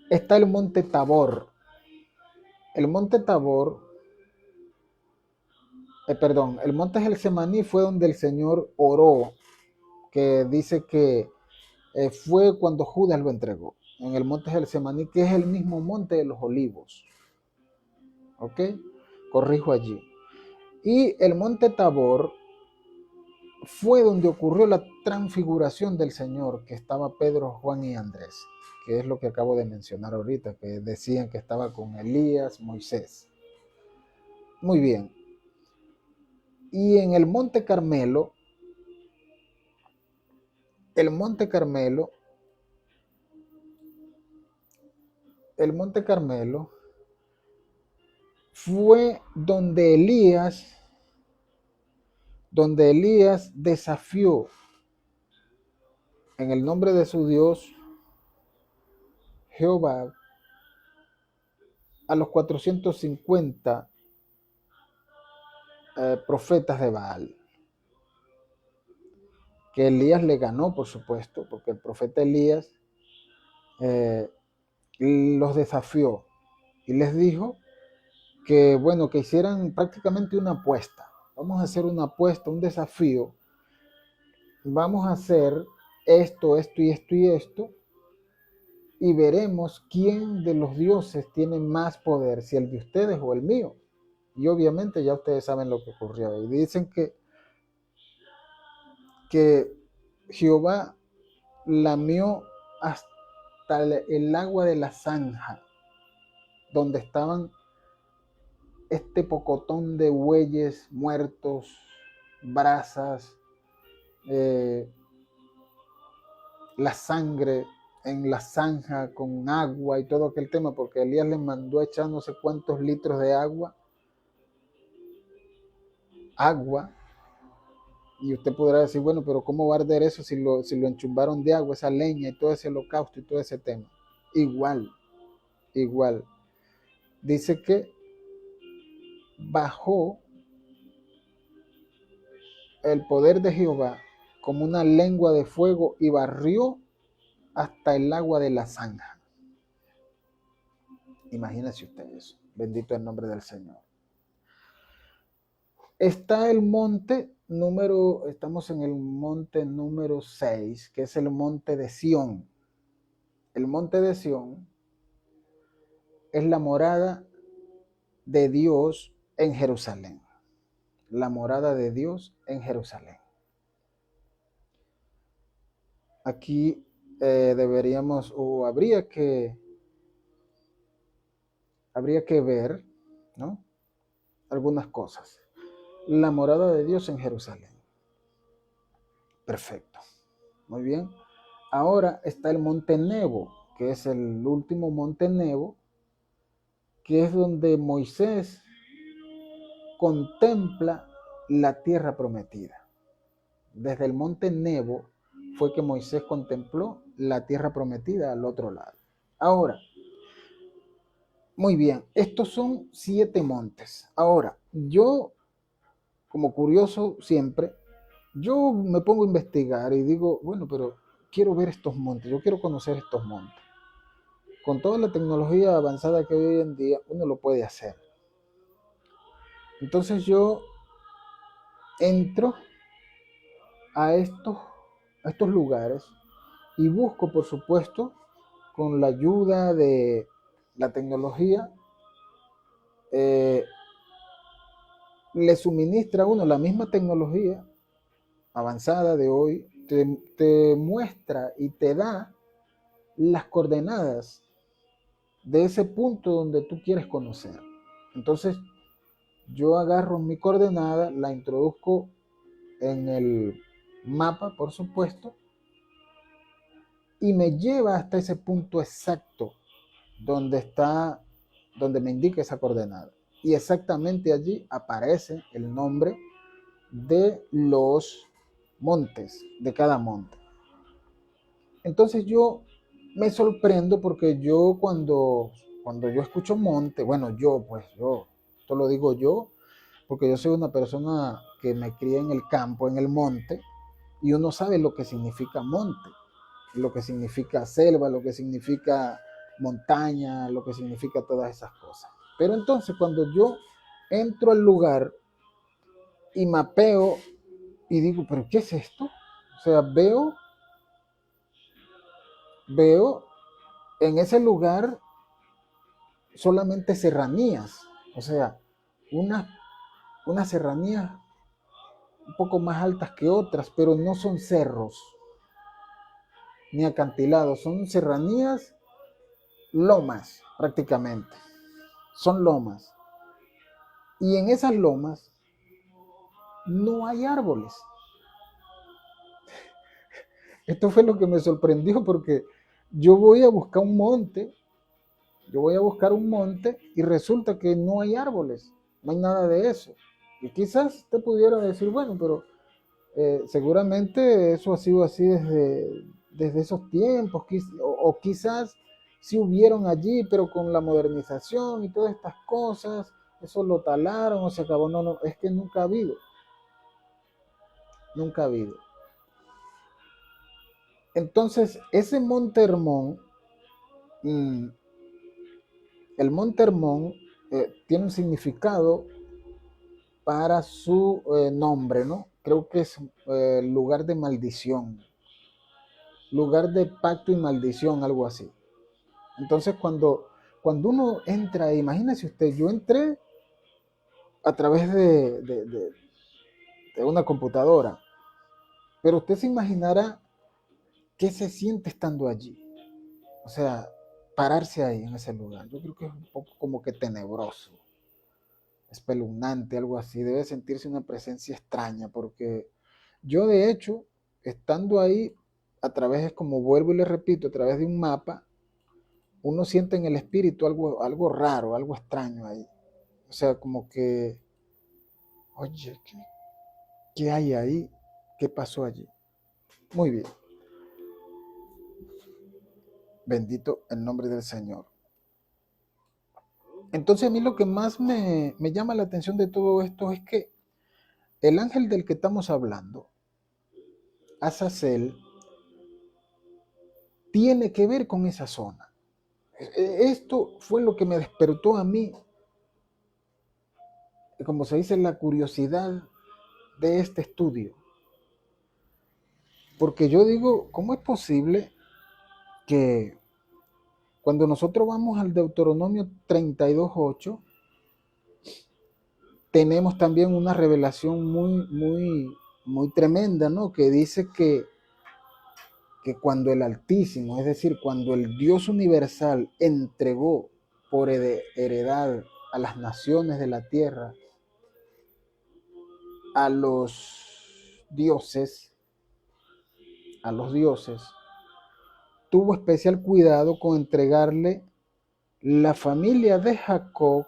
está el monte Tabor. El monte Tabor, el monte Getsemaní fue donde el Señor oró, que dice que fue cuando Judas lo entregó, en el monte Getsemaní, que es el mismo monte de los olivos. ¿Ok? Corrijo allí. Y el monte Tabor fue donde ocurrió la transfiguración del Señor, que estaba Pedro, Juan y Andrés, que es lo que acabo de mencionar ahorita, que decían que estaba con Elías, Moisés. Muy bien. Y en el monte Carmelo, el monte Carmelo fue donde Elías desafió en el nombre de su Dios, Jehová, a los 450 profetas de Baal. Que Elías le ganó, por supuesto, porque el profeta Elías los desafió y les dijo que, bueno, que hicieran prácticamente una apuesta. Vamos a hacer una apuesta, un desafío. Vamos a hacer esto, esto y esto y esto, y veremos quién de los dioses tiene más poder, si el de ustedes o el mío. Y obviamente ya ustedes saben lo que ocurrió. Y dicen que Jehová lamió hasta el agua de la zanja, donde estaban este pocotón de bueyes muertos, brasas, la sangre en la zanja con agua y todo aquel tema, porque Elías les mandó a echar no sé cuántos litros de agua, y usted podrá decir, bueno, pero ¿cómo va a arder eso si lo enchumbaron de agua, esa leña y todo ese holocausto y todo ese tema? Igual. Dice que bajó el poder de Jehová como una lengua de fuego y barrió hasta el agua de la zanja. Imagínese usted eso. Bendito el nombre del Señor. Está el monte estamos en el monte número 6, que es el monte de Sión. El monte de Sión es la morada de Dios en Jerusalén. La morada de Dios en Jerusalén. Aquí deberíamos o habría que ver, ¿no?, algunas cosas. La morada de Dios en Jerusalén. Perfecto. Muy bien. Ahora está el monte Nebo, que es el último monte Nebo, que es donde Moisés contempla la tierra prometida. Desde el monte Nebo fue que Moisés contempló la tierra prometida al otro lado. Ahora, muy bien, estos son 7 montes. Ahora, yo, como curioso siempre, yo me pongo a investigar y digo, bueno, pero quiero ver estos montes, yo quiero conocer estos montes. Con toda la tecnología avanzada que hay hoy en día, uno lo puede hacer. Entonces yo entro a estos lugares y busco, por supuesto, con la ayuda de la tecnología, le suministra a uno la misma tecnología avanzada de hoy, te muestra y te da las coordenadas de ese punto donde tú quieres conocer. Entonces, yo agarro mi coordenada, la introduzco en el mapa, por supuesto, y me lleva hasta ese punto exacto donde me indica esa coordenada. Y exactamente allí aparece el nombre de los montes, de cada monte. Entonces yo me sorprendo porque yo cuando yo escucho monte, bueno, esto lo digo yo, porque yo soy una persona que me cría en el campo, en el monte, y uno sabe lo que significa monte, lo que significa selva, lo que significa montaña, lo que significa todas esas cosas. Pero entonces cuando yo entro al lugar y mapeo y digo, pero ¿qué es esto? O sea, veo en ese lugar solamente serranías, o sea, unas, unas serranías un poco más altas que otras, pero no son cerros ni acantilados, son serranías, lomas prácticamente, son lomas. Y en esas lomas no hay árboles. Esto fue lo que me sorprendió porque yo voy a buscar un monte, yo voy a buscar un monte y resulta que no hay árboles, no hay nada de eso. Y quizás te pudiera decir, bueno, pero seguramente eso ha sido así desde esos tiempos, o quizás sí hubieron allí, pero con la modernización y todas estas cosas, eso lo talaron o se acabó. No, no, es que nunca ha habido, nunca ha habido. Entonces, ese Monte Hermón, mm, el Monte Hermón tiene un significado para su nombre, ¿no? Creo que es lugar de maldición, lugar de pacto y maldición, algo así. Entonces, cuando uno entra, imagínese usted, yo entré a través de una computadora, pero usted se imaginará qué se siente estando allí. O sea, pararse ahí en ese lugar. Yo creo que es un poco como que tenebroso, espeluznante, algo así. Debe sentirse una presencia extraña, porque yo de hecho, estando ahí, a través, es como vuelvo y le repito, a través de un mapa, uno siente en el espíritu algo raro, algo extraño ahí. O sea, como que, oye, ¿qué hay ahí? ¿Qué pasó allí? Muy bien. Bendito el nombre del Señor. Entonces a mí lo que más me llama la atención de todo esto es que el ángel del que estamos hablando, Azazel, tiene que ver con esa zona. Esto fue lo que me despertó a mí, como se dice, la curiosidad de este estudio. Porque yo digo, ¿cómo es posible que cuando nosotros vamos al Deuteronomio 32:8, tenemos también una revelación muy tremenda, ¿no? Que dice que cuando el Altísimo, es decir, cuando el Dios universal entregó por heredad a las naciones de la tierra, a dioses, a los dioses, tuvo especial cuidado con entregarle la familia de Jacob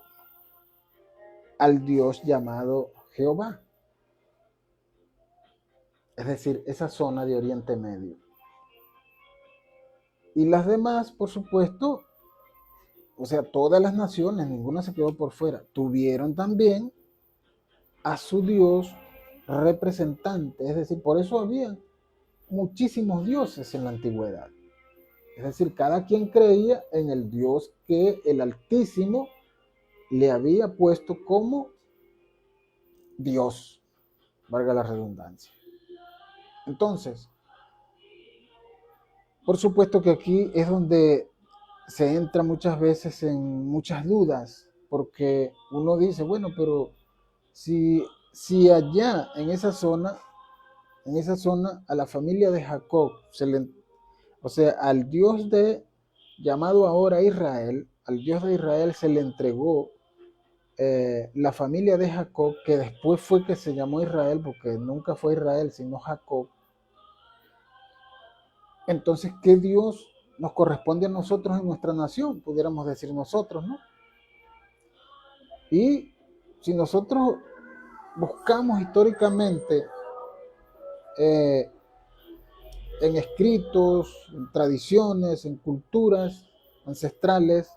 al Dios llamado Jehová, es decir, esa zona de Oriente Medio. Y las demás, por supuesto, o sea, todas las naciones, ninguna se quedó por fuera, tuvieron también a su Dios representante, es decir, por eso había muchísimos dioses en la antigüedad. Es decir, cada quien creía en el Dios que el Altísimo le había puesto como Dios, valga la redundancia. Entonces, por supuesto que aquí es donde se entra muchas veces en muchas dudas, porque uno dice, bueno, pero si allá en esa zona a la familia de Jacob o sea, al Dios llamado ahora Israel, al Dios de Israel se le entregó la familia de Jacob, que después fue que se llamó Israel, porque nunca fue Israel, sino Jacob. Entonces, ¿qué Dios nos corresponde a nosotros en nuestra nación? Pudiéramos decir nosotros, ¿no? Y si nosotros buscamos históricamente eh, en escritos, en tradiciones, en culturas ancestrales,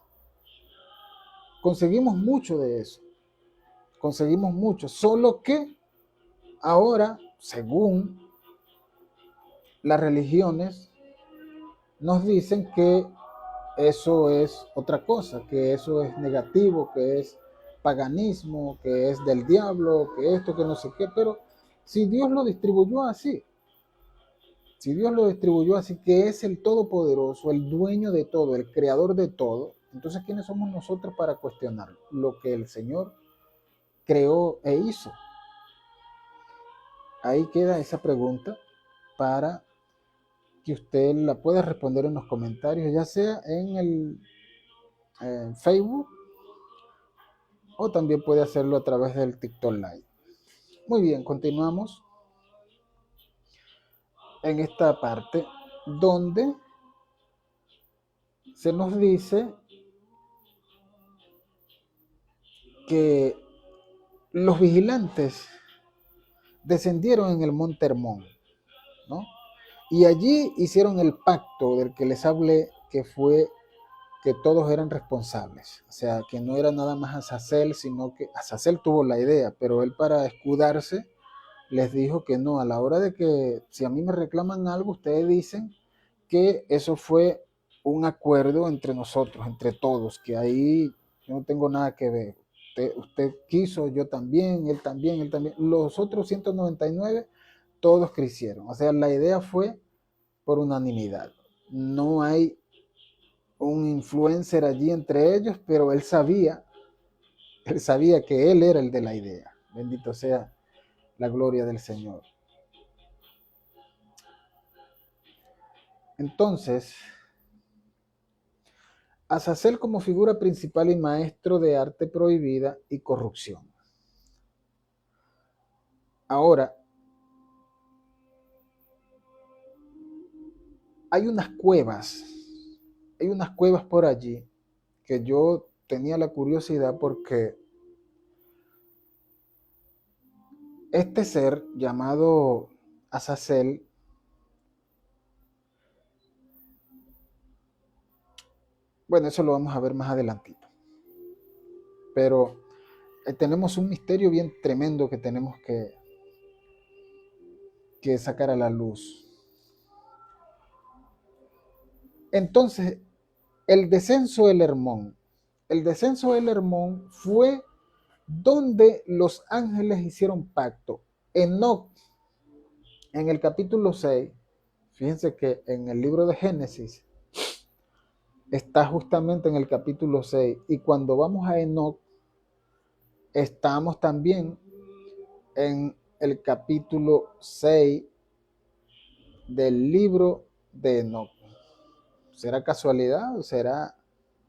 conseguimos mucho de eso, conseguimos mucho, solo que ahora, según las religiones, nos dicen que eso es otra cosa, que eso es negativo, que es paganismo, que es del diablo, que esto, que no sé qué, pero si Dios lo distribuyó así, si Dios lo distribuyó así, que es el todopoderoso, el dueño de todo, el creador de todo, entonces ¿quiénes somos nosotros para cuestionar lo que el Señor creó e hizo? Ahí queda esa pregunta para que usted la pueda responder en los comentarios, ya sea en el Facebook o también puede hacerlo a través del TikTok Live. Muy bien, continuamos en esta parte donde se nos dice que los vigilantes descendieron en el monte Hermón, ¿no? Y allí hicieron el pacto del que les hablé, que fue que todos eran responsables. O sea, que no era nada más Azazel, sino que Azazel tuvo la idea, pero él, para escudarse, les dijo que no, a la hora de que si a mí me reclaman algo, ustedes dicen que eso fue un acuerdo entre nosotros, entre todos, que ahí yo no tengo nada que ver. Usted quiso, yo también, él también, él también. Los otros 199, todos quisieron. O sea, la idea fue por unanimidad. No hay un influencer allí entre ellos, pero él sabía que él era el de la idea. Bendito sea la gloria del Señor. Entonces, Azazel como figura principal y maestro de arte prohibida y corrupción. Ahora, hay hay unas cuevas por allí que yo tenía la curiosidad porque este ser llamado Azazel, bueno, eso lo vamos a ver más adelantito, pero tenemos un misterio bien tremendo que tenemos que sacar a la luz. Entonces, el descenso del Hermón. El descenso del Hermón fue donde los ángeles hicieron pacto. Enoc, en el capítulo 6, fíjense que en el libro de Génesis está justamente en el capítulo 6, y cuando vamos a Enoc, estamos también en el capítulo 6 del libro de Enoc. ¿Será casualidad o será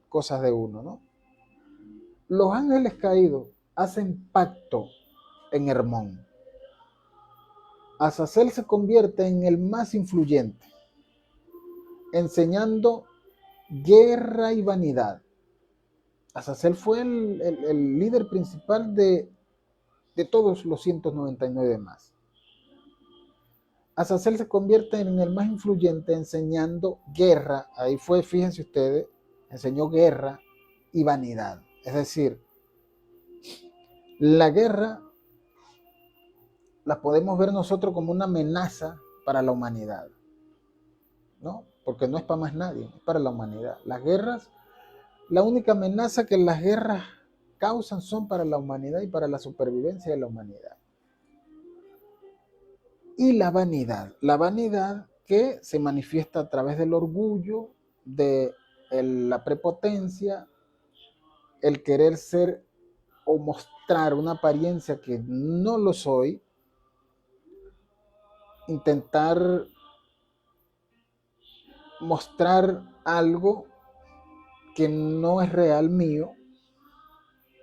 cosas de uno, no? Los ángeles caídos hacen pacto en Hermón. Azazel se convierte en el más influyente, enseñando guerra y vanidad. Azazel fue el líder principal de todos los 199 más. Azazel se convierte en el más influyente enseñando guerra. Ahí fue, fíjense ustedes, enseñó guerra y vanidad. Es decir, la guerra la podemos ver nosotros como una amenaza para la humanidad, ¿no? Porque no es para más nadie, es para la humanidad. Las guerras, la única amenaza que las guerras causan son para la humanidad y para la supervivencia de la humanidad. Y la vanidad que se manifiesta a través del orgullo, de la prepotencia, el querer ser o mostrar una apariencia que no lo soy, intentar mostrar algo que no es real mío,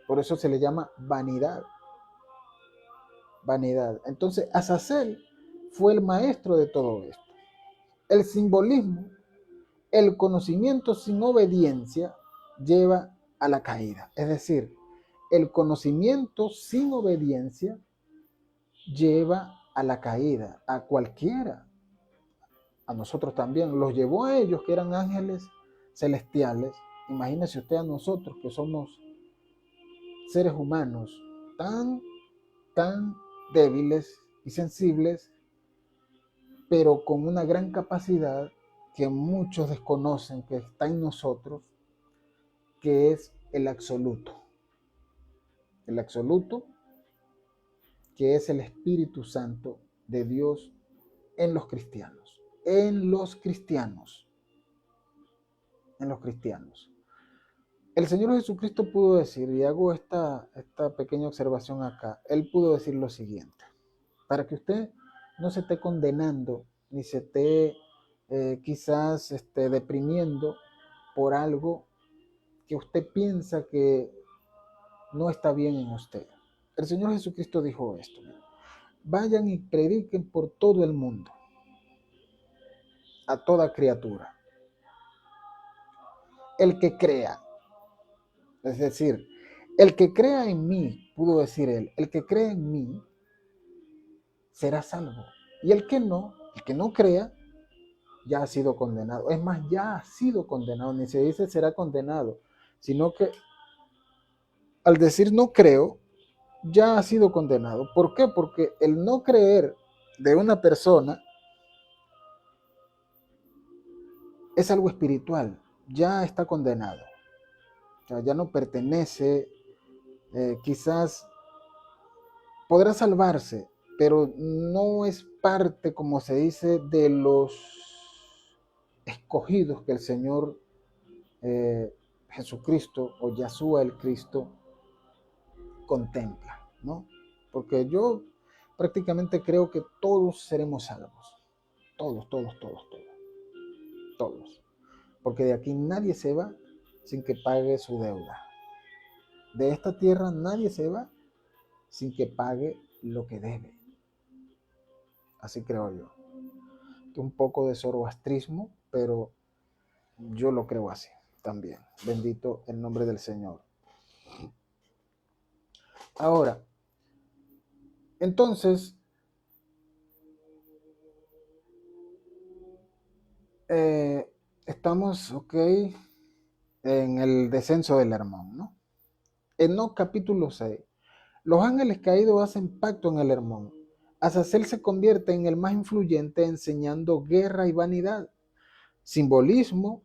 por eso se le llama vanidad. Vanidad. Entonces, Azazel fue el maestro de todo esto. El simbolismo, el conocimiento sin obediencia lleva a la caída. Es decir, el conocimiento sin obediencia lleva a la caída, a cualquiera. A nosotros también. Los llevó a ellos, que eran ángeles celestiales. Imagínese usted a nosotros, que somos seres humanos tan débiles y sensibles, pero con una gran capacidad que muchos desconocen que está en nosotros, que es el absoluto. El absoluto, que es el Espíritu Santo de Dios en los cristianos. En los cristianos. En los cristianos. El Señor Jesucristo pudo decir, y hago esta pequeña observación acá, Él pudo decir lo siguiente: para que usted no se esté condenando, ni se esté quizás deprimiendo por algo que usted piensa que no está bien en usted. El Señor Jesucristo dijo esto: vayan y prediquen por todo el mundo, a toda criatura. El que crea, es decir, el que crea en mí, pudo decir Él, el que cree en mí será salvo. Y el que no crea, ya ha sido condenado. Es más, ya ha sido condenado. Ni se dice será condenado, sino que al decir no creo, ya ha sido condenado. ¿Por qué? Porque el no creer de una persona es algo espiritual. Ya está condenado. O sea, ya no pertenece. Quizás podrá salvarse, pero no es parte, como se dice, de los escogidos que el Señor Jesucristo o Yahshua el Cristo contempla, ¿no? Porque yo prácticamente creo que todos seremos salvos. Todos. Porque de aquí nadie se va sin que pague su deuda. De esta tierra nadie se va sin que pague lo que debe. Así creo yo. Un poco de zoroastrismo, pero yo lo creo así también. Bendito el nombre del Señor. Ahora, entonces, estamos, ok, en el descenso del Hermón, ¿no? Enoc capítulo 6. Los ángeles caídos hacen pacto en el Hermón. Azazel se convierte en el más influyente enseñando guerra y vanidad. Simbolismo,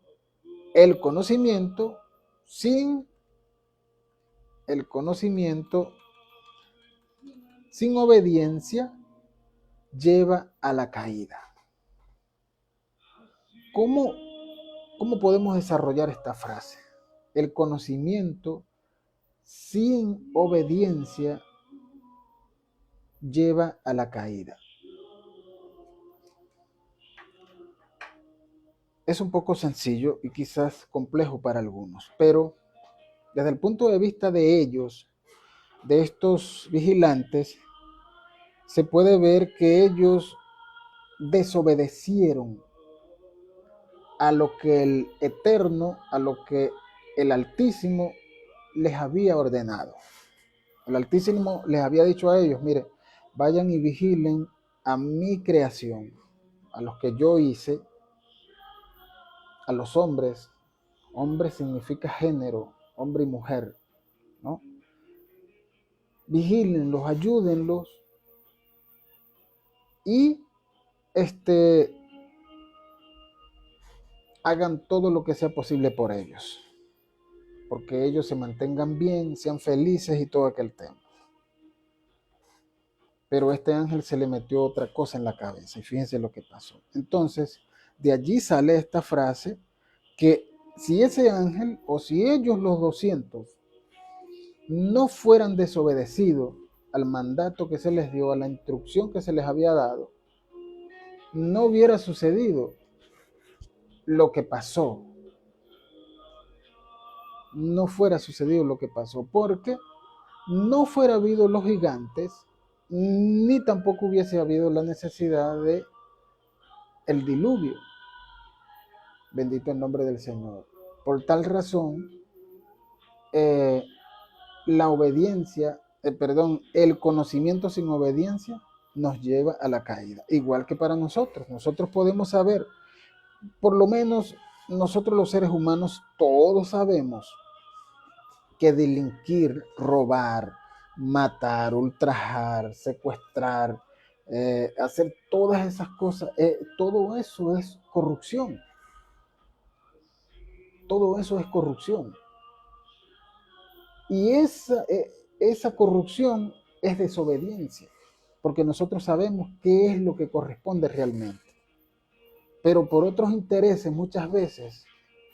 el conocimiento sin obediencia lleva a la caída. ¿Cómo podemos desarrollar esta frase? El conocimiento sin obediencia lleva a la caída. Es un poco sencillo y quizás complejo para algunos, pero desde el punto de vista de ellos, de estos vigilantes, se puede ver que ellos desobedecieron a lo que el Eterno, a lo que el Altísimo les había ordenado. El Altísimo les había dicho a ellos: mire, vayan y vigilen a mi creación, a los que yo hice, a los hombres. Hombre significa género, hombre y mujer, ¿no? Vigílenlos, ayúdenlos y hagan todo lo que sea posible por ellos, porque ellos se mantengan bien, sean felices y todo aquel tema. Pero este ángel se le metió otra cosa en la cabeza y fíjense lo que pasó. Entonces, de allí sale esta frase que si ese ángel o si ellos los 200 no fueran desobedecidos al mandato que se les dio, a la instrucción que se les había dado, no hubiera sucedido lo que pasó. No fuera sucedido lo que pasó, porque no fuera habido los gigantes, ni tampoco hubiese habido la necesidad de el diluvio. Bendito el nombre del Señor. Por tal razón, eh, la obediencia, el conocimiento sin obediencia nos lleva a la caída. Igual que para nosotros. Nosotros podemos saber, por lo menos nosotros los seres humanos, todos sabemos que delinquir, robar, matar, ultrajar, secuestrar, hacer todas esas cosas, todo eso es corrupción. Todo eso es corrupción. Y esa corrupción es desobediencia, porque nosotros sabemos qué es lo que corresponde realmente. Pero por otros intereses muchas veces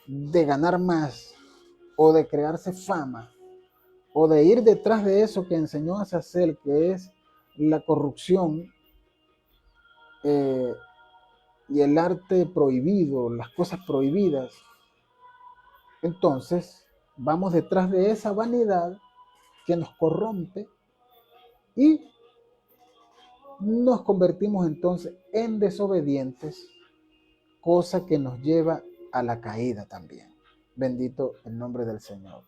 de ganar más o de crearse fama o de ir detrás de eso que enseñó a Azazel, que es la corrupción eh, y el arte prohibido, las cosas prohibidas, entonces vamos detrás de esa vanidad que nos corrompe y nos convertimos entonces en desobedientes, cosa que nos lleva a la caída también. Bendito el nombre del Señor.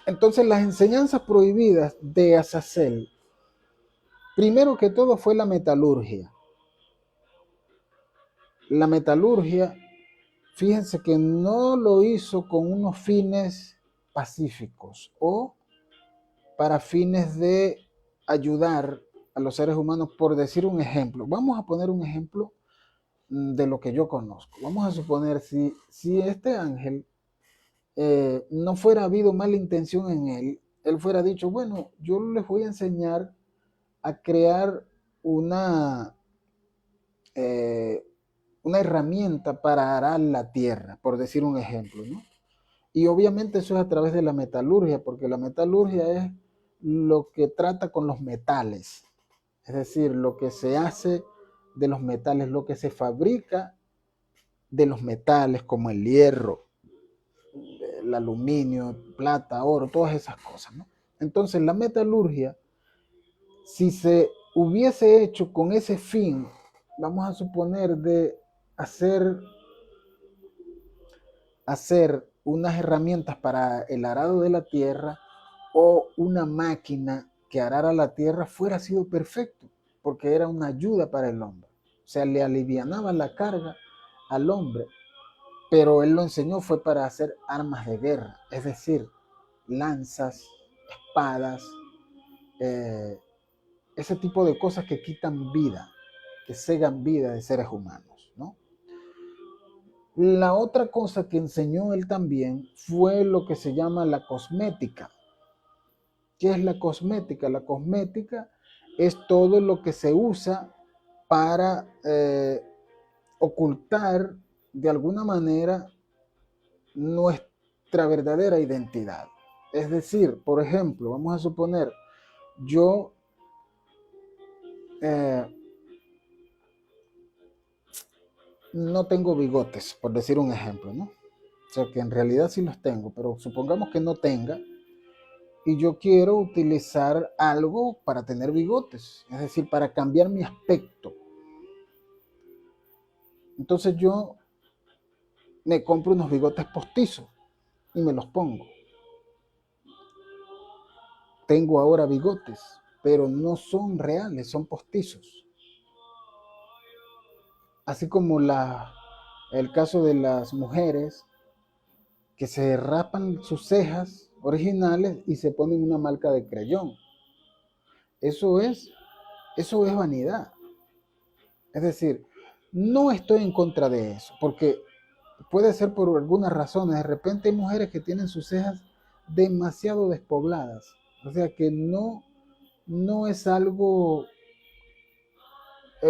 Entonces las enseñanzas prohibidas de Azazel, primero que todo fue la metalurgia. La metalurgia, fíjense que no lo hizo con unos fines pacíficos o para fines de ayudar a los seres humanos, por decir un ejemplo. Vamos a poner un ejemplo de lo que yo conozco. Vamos a suponer si este ángel no fuera habido mala intención en él, él fuera dicho, bueno, yo les voy a enseñar a crear eh, una herramienta para arar la tierra, por decir un ejemplo, ¿no? Y obviamente eso es a través de la metalurgia, porque la metalurgia es lo que trata con los metales, es decir, lo que se hace de los metales, lo que se fabrica de los metales como el hierro, el aluminio, plata, oro, todas esas cosas, ¿no? Entonces la metalurgia, si se hubiese hecho con ese fin, vamos a suponer de hacer unas herramientas para el arado de la tierra o una máquina que arara la tierra, fuera sido perfecto, porque era una ayuda para el hombre. O sea, le alivianaba la carga al hombre, pero él lo enseñó fue para hacer armas de guerra, es decir, lanzas, espadas, eh, ese tipo de cosas que quitan vida, que cegan vida de seres humanos, ¿no? La otra cosa que enseñó él también fue lo que se llama la cosmética. ¿Qué es la cosmética? La cosmética es todo lo que se usa para ocultar de alguna manera nuestra verdadera identidad. Es decir, por ejemplo, vamos a suponer, yo eh, no tengo bigotes, por decir un ejemplo, ¿no? O sea, que en realidad sí los tengo, pero supongamos que no tenga y yo quiero utilizar algo para tener bigotes, es decir, para cambiar mi aspecto. Entonces yo me compro unos bigotes postizos y me los pongo. Tengo ahora bigotes, pero no son reales, son postizos. Así como el caso de las mujeres que se rapan sus cejas originales y se ponen una marca de creyón. Eso es, eso es vanidad. Es decir, no estoy en contra de eso, porque puede ser por algunas razones. De repente hay mujeres que tienen sus cejas demasiado despobladas. O sea que no es algo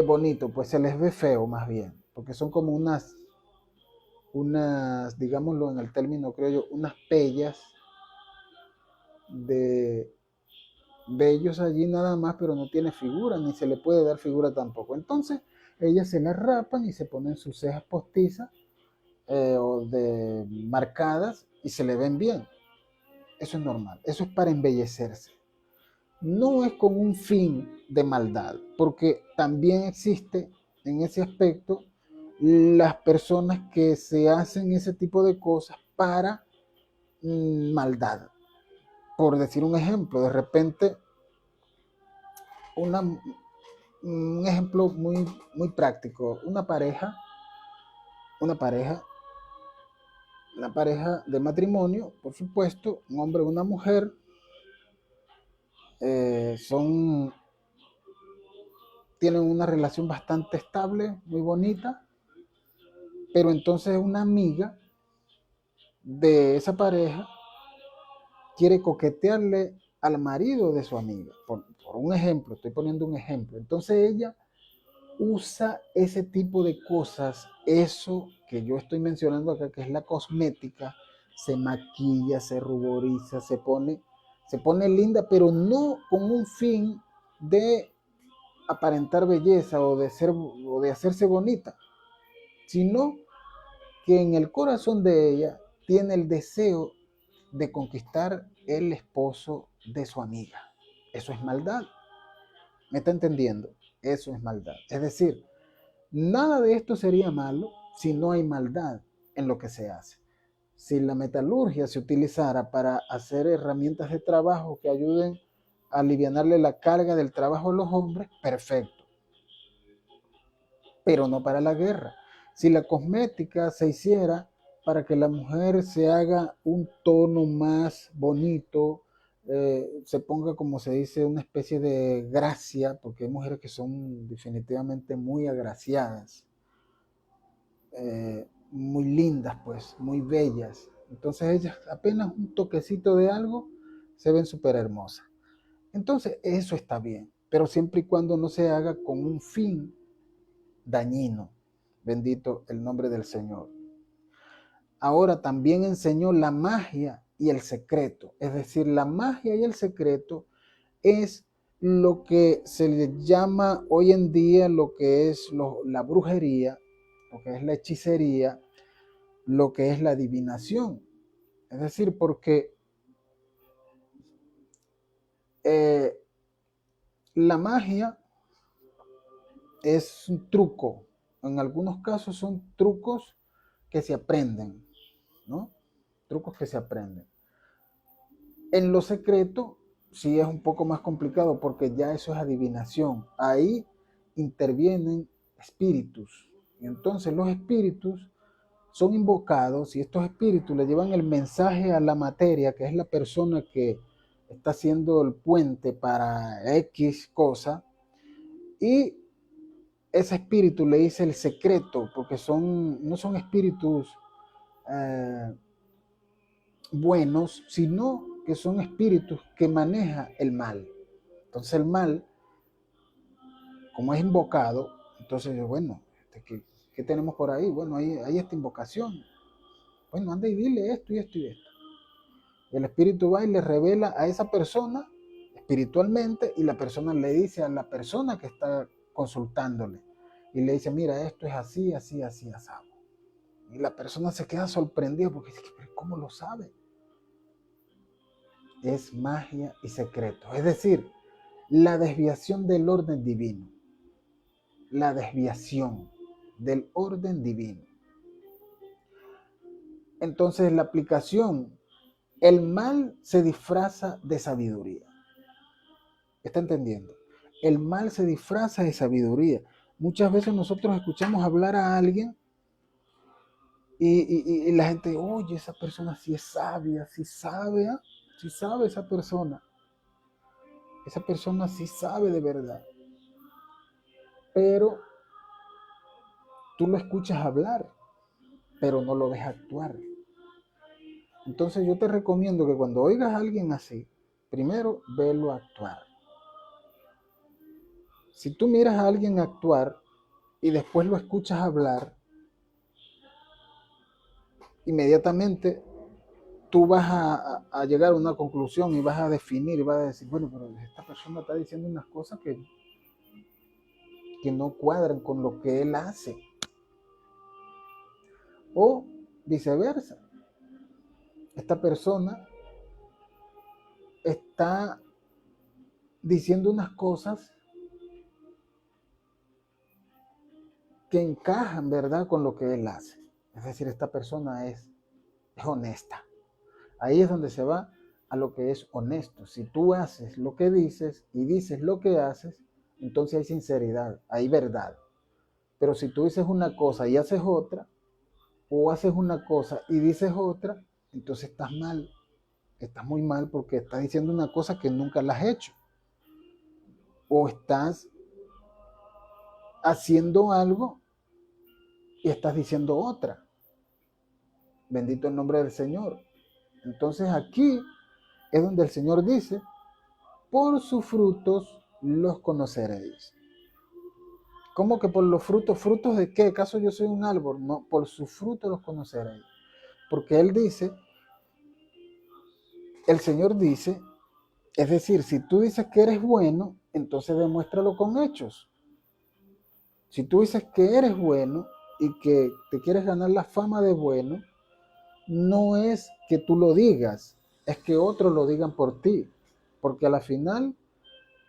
bonito, pues se les ve feo más bien, porque son como digámoslo en el término creo yo, unas pellas de ellos allí nada más, pero no tiene figura, ni se le puede dar figura tampoco. Entonces, ellas se las rapan y se ponen sus cejas postizas o de marcadas y se le ven bien. Eso es normal, eso es para embellecerse. No es con un fin de maldad, porque también existe en ese aspecto las personas que se hacen ese tipo de cosas para maldad. Por decir un ejemplo, de repente, una, un ejemplo muy práctico, una pareja, la pareja de matrimonio, por supuesto, un hombre y una mujer, son, tienen una relación bastante estable, muy bonita, pero entonces una amiga de esa pareja quiere coquetearle al marido de su amiga, por un ejemplo, estoy poniendo un ejemplo. Entonces ella usa ese tipo de cosas, eso que yo estoy mencionando acá, que es la cosmética, se maquilla, se ruboriza, se pone linda, pero no con un fin de aparentar belleza o de hacerse bonita, sino que en el corazón de ella tiene el deseo de conquistar el esposo de su amiga. Eso es maldad. ¿Me está entendiendo? Eso es maldad. Es decir, nada de esto sería malo si no hay maldad en lo que se hace. Si la metalurgia se utilizara para hacer herramientas de trabajo que ayuden a aliviarle la carga del trabajo a los hombres, perfecto, pero no para la guerra. Si la cosmética se hiciera para que la mujer se haga un tono más bonito, se ponga, como se dice, una especie de gracia, porque hay mujeres que son definitivamente muy agraciadas, muy lindas, pues, muy bellas. Entonces ellas apenas un toquecito de algo se ven súper hermosas. Entonces eso está bien, pero siempre y cuando no se haga con un fin dañino. Bendito el nombre del Señor. Ahora también enseñó la magia y el secreto. Es decir, la magia y el secreto es lo que se le llama hoy en día lo que es la brujería, lo que es la hechicería, lo que es la adivinación. Es decir, porque eh, la magia es un truco. En algunos casos son trucos que se aprenden, ¿no? Trucos que se aprenden. En lo secreto sí es un poco más complicado porque ya eso es adivinación. Ahí intervienen espíritus. Y entonces los espíritus son invocados y estos espíritus le llevan el mensaje a la materia, que es la persona que está haciendo el puente para X cosa. Y ese espíritu le dice el secreto, porque no son espíritus eh, buenos, sino que son espíritus que maneja el mal. Entonces el mal, como es invocado, entonces bueno, ¿qué tenemos por ahí? Bueno, hay esta invocación. Bueno, anda y dile esto y esto y esto. Y el espíritu va y le revela a esa persona espiritualmente y la persona le dice a la persona que está consultándole y le dice, mira, esto es así, así, así, así. Y la persona se queda sorprendida porque dice, ¿cómo lo sabe? Es magia y secreto. Es decir, la desviación del orden divino. La desviación del orden divino. Entonces la aplicación, el mal se disfraza de sabiduría. ¿Está entendiendo? El mal se disfraza de sabiduría. Muchas veces nosotros escuchamos hablar a alguien y la gente, oye, esa persona sí es sabia, sí sabe, ¿eh? Sí sabe esa persona. Esa persona sí sabe de verdad. Pero tú lo escuchas hablar, pero no lo ves actuar. Entonces yo te recomiendo que cuando oigas a alguien así, primero velo actuar. Si tú miras a alguien actuar y después lo escuchas hablar, inmediatamente tú vas a llegar a una conclusión y vas a definir y vas a decir, bueno, pero esta persona está diciendo unas cosas que no cuadran con lo que él hace. O viceversa. Esta persona está diciendo unas cosas que encajan, ¿verdad?, con lo que él hace. Es decir, esta persona es honesta. Ahí es donde se va a lo que es honesto. Si tú haces lo que dices y dices lo que haces, entonces hay sinceridad, hay verdad. Pero si tú dices una cosa y haces otra, o haces una cosa y dices otra, entonces estás mal. Estás muy mal porque estás diciendo una cosa que nunca la has hecho. O estás haciendo algo y estás diciendo otra. Bendito el nombre del Señor. Entonces aquí es donde el Señor dice, por sus frutos los conoceréis. ¿Cómo que por los frutos? ¿Frutos de qué? ¿Acaso yo soy un árbol? No, por sus frutos los conoceréis. Porque Él dice, el Señor dice, es decir, si tú dices que eres bueno, entonces demuéstralo con hechos. Si tú dices que eres bueno y que te quieres ganar la fama de bueno, no es que tú lo digas, es que otros lo digan por ti. Porque a la final,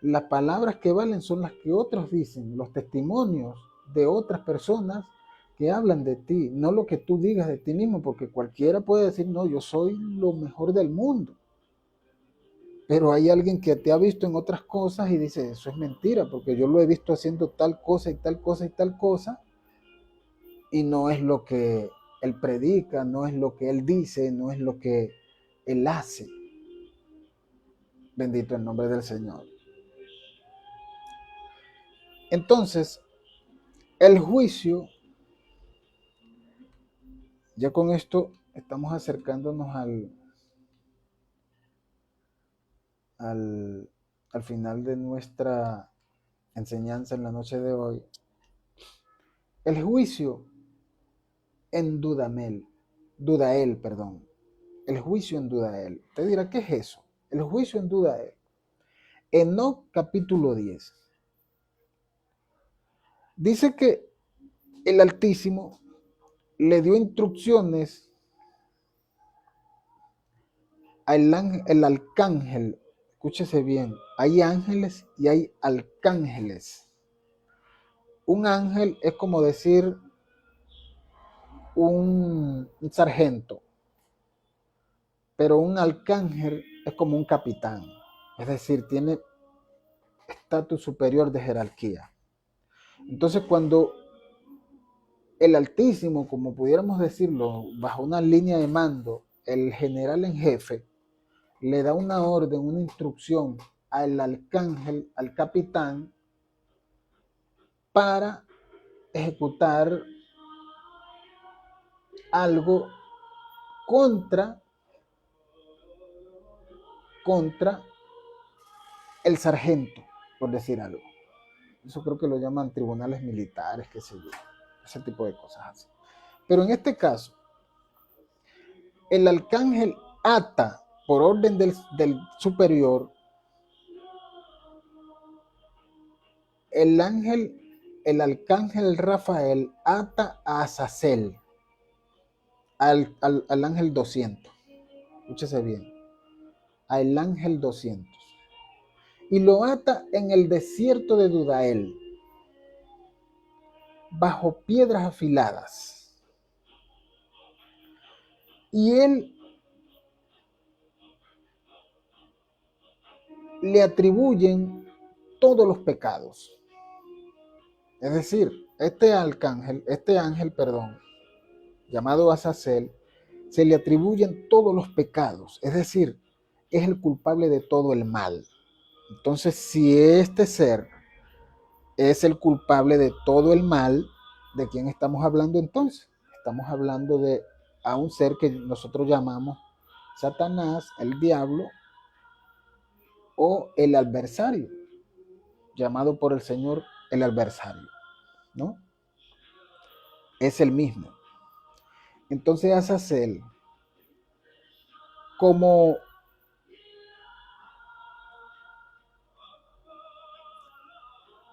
las palabras que valen son las que otros dicen, los testimonios de otras personas que hablan de ti, no lo que tú digas de ti mismo, porque cualquiera puede decir, no, yo soy lo mejor del mundo. Pero hay alguien que te ha visto en otras cosas y dice, eso es mentira, porque yo lo he visto haciendo tal cosa y tal cosa y tal cosa, y no es lo que él predica, no es lo que él dice, no es lo que él hace. Bendito el nombre del Señor. Entonces, el juicio, ya con esto estamos acercándonos al final de nuestra enseñanza en la noche de hoy. El juicio en Dudael, perdón. El juicio en Dudael. Te dirá, ¿qué es eso? El juicio en Dudael. Enoc capítulo 10. Dice que el Altísimo le dio instrucciones al arcángel. Escúchese bien, hay ángeles y hay arcángeles. Un ángel es como decir un sargento, pero un arcángel es como un capitán, es decir, tiene estatus superior de jerarquía. Entonces, cuando el Altísimo, como pudiéramos decirlo, bajo una línea de mando, el general en jefe, le da una orden, una instrucción al arcángel, al capitán, para ejecutar algo contra el sargento, por decir algo. Eso creo que lo llaman tribunales militares, qué sé yo, ese tipo de cosas así. Pero en este caso, el arcángel ata, por orden del superior, el arcángel Rafael ata a Azazel, al ángel 200. Escúchese bien, al ángel 200. Y lo ata en el desierto de Dudael, bajo piedras afiladas. Y él le atribuyen todos los pecados. Es decir, este ángel, llamado Azazel, se le atribuyen todos los pecados. Es decir, es el culpable de todo el mal. Entonces, si este ser es el culpable de todo el mal, ¿de quién estamos hablando entonces? Estamos hablando de a un ser que nosotros llamamos Satanás, el diablo, o el adversario, llamado por el Señor el adversario, ¿no? Es el mismo. Entonces Azazel, como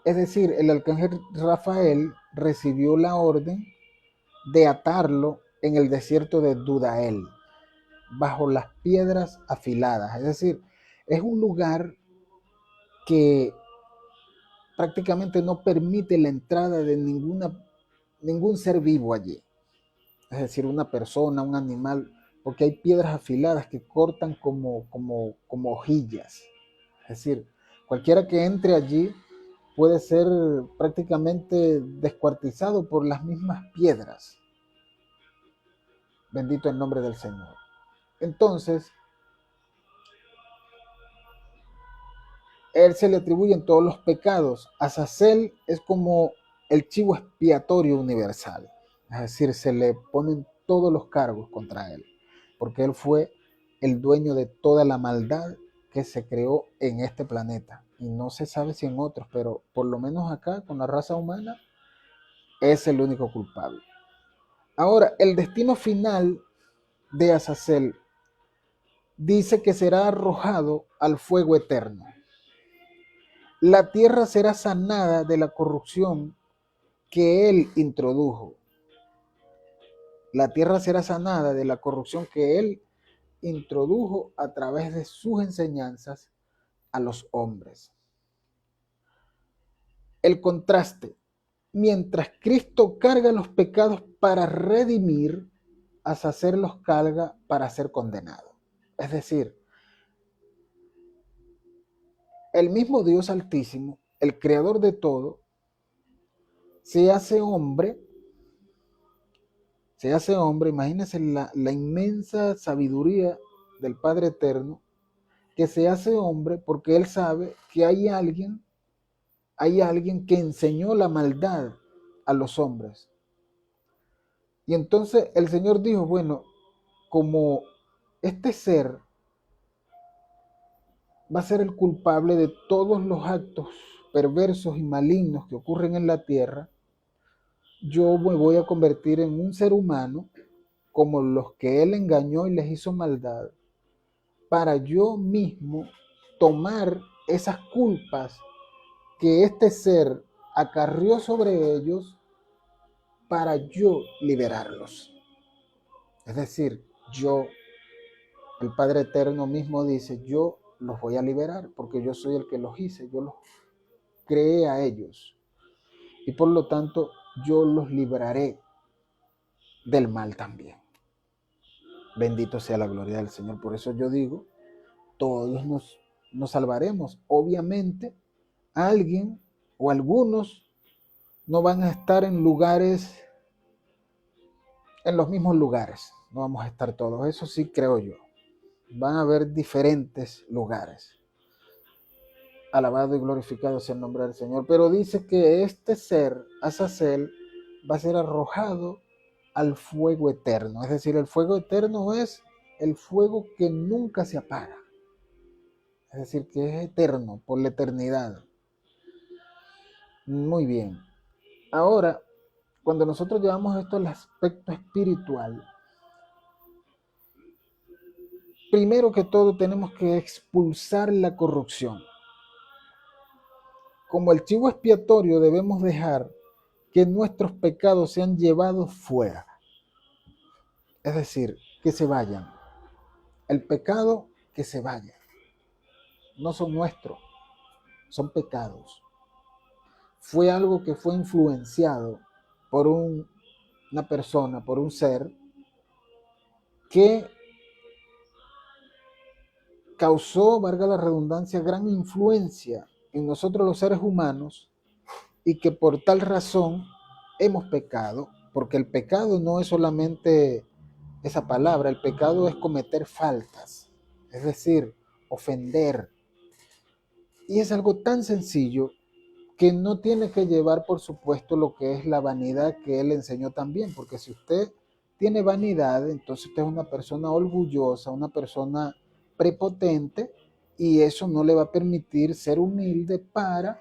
es decir, el arcángel Rafael recibió la orden de atarlo en el desierto de Dudael, bajo las piedras afiladas. Es decir, es un lugar que prácticamente no permite la entrada de ninguna ningún ser vivo allí, es decir, una persona, un animal, porque hay piedras afiladas que cortan como hojillas. Es decir, cualquiera que entre allí puede ser prácticamente descuartizado por las mismas piedras. Bendito el nombre del Señor. Entonces, él se le atribuyen todos los pecados. Azazel es como el chivo expiatorio universal. Es decir, se le ponen todos los cargos contra él, porque él fue el dueño de toda la maldad que se creó en este planeta. Y no se sabe si en otros, pero por lo menos acá, con la raza humana, es el único culpable. Ahora, el destino final de Azazel dice que será arrojado al fuego eterno. La tierra será sanada de la corrupción que él introdujo. La tierra será sanada de la corrupción que él introdujo a través de sus enseñanzas a los hombres. El contraste. Mientras Cristo carga los pecados para redimir, Azazel los carga para ser condenado. Es decir, el mismo Dios Altísimo, el creador de todo, se hace hombre, imagínense la inmensa sabiduría del Padre Eterno, que se hace hombre porque Él sabe que hay alguien que enseñó la maldad a los hombres. Y entonces el Señor dijo, bueno, como este ser va a ser el culpable de todos los actos perversos y malignos que ocurren en la tierra, yo me voy a convertir en un ser humano como los que él engañó y les hizo maldad, para yo mismo tomar esas culpas que este ser acarrió sobre ellos para yo liberarlos. Es decir, el Padre Eterno mismo dice, yo los voy a liberar porque yo soy el que los hice, yo los creé a ellos y por lo tanto yo los libraré del mal también. Bendito sea la gloria del Señor. Por eso yo digo, todos nos salvaremos. Obviamente, alguien o algunos no van a estar en los mismos lugares. No vamos a estar todos. Eso sí creo yo. Van a haber diferentes lugares. Alabado y glorificado sea el nombre del Señor. Pero dice que este ser, Azazel, va a ser arrojado al fuego eterno. Es decir, el fuego eterno es el fuego que nunca se apaga. Es decir, que es eterno, por la eternidad. Muy bien. Ahora, cuando nosotros llevamos esto al aspecto espiritual, primero que todo tenemos que expulsar la corrupción. Como el chivo expiatorio debemos dejar que nuestros pecados sean llevados fuera. Es decir, que se vayan. El pecado, que se vaya. No son nuestros, son pecados. Fue algo que fue influenciado por una persona, por un ser, que causó, valga la redundancia, gran influencia en nosotros los seres humanos y que por tal razón hemos pecado, porque el pecado no es solamente esa palabra, el pecado es cometer faltas, es decir, ofender. Y es algo tan sencillo que no tiene que llevar, por supuesto, lo que es la vanidad que él enseñó también, porque si usted tiene vanidad, entonces usted es una persona orgullosa, una persona prepotente, y eso no le va a permitir ser humilde para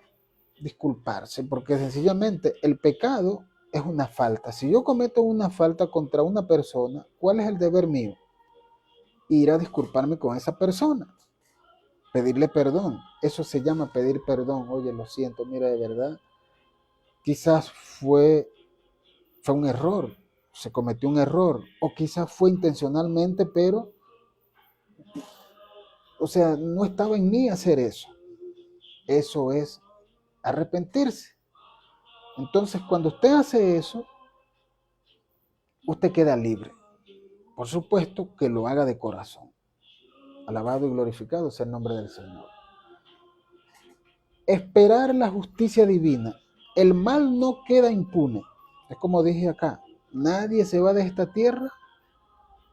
disculparse, porque sencillamente el pecado es una falta. Si yo cometo una falta contra una persona, ¿cuál es el deber mío? Ir a disculparme con esa persona, pedirle perdón. Eso se llama pedir perdón. Oye, lo siento, mira, de verdad, quizás fue un error, se cometió un error, o quizás fue intencionalmente, pero, o sea, no estaba en mí hacer eso. Eso es arrepentirse. Entonces, cuando usted hace eso, usted queda libre. Por supuesto que lo haga de corazón. Alabado y glorificado sea el nombre del Señor. Esperar la justicia divina. El mal no queda impune. Es como dije acá, nadie se va de esta tierra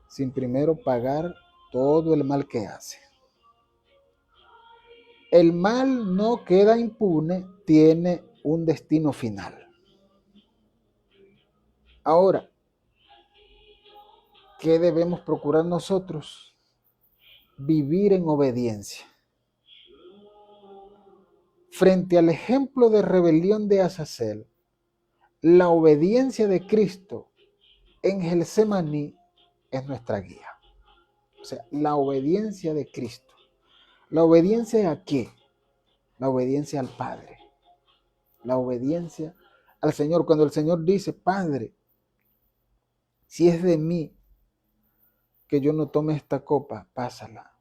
sin primero pagar todo el mal que hace. El mal no queda impune, tiene un destino final. Ahora, ¿qué debemos procurar nosotros? Vivir en obediencia. Frente al ejemplo de rebelión de Azazel, la obediencia de Cristo en Getsemaní es nuestra guía. O sea, la obediencia de Cristo. ¿La obediencia a qué? La obediencia al Padre. La obediencia al Señor. Cuando el Señor dice, Padre, si es de mí que yo no tome esta copa, pásala.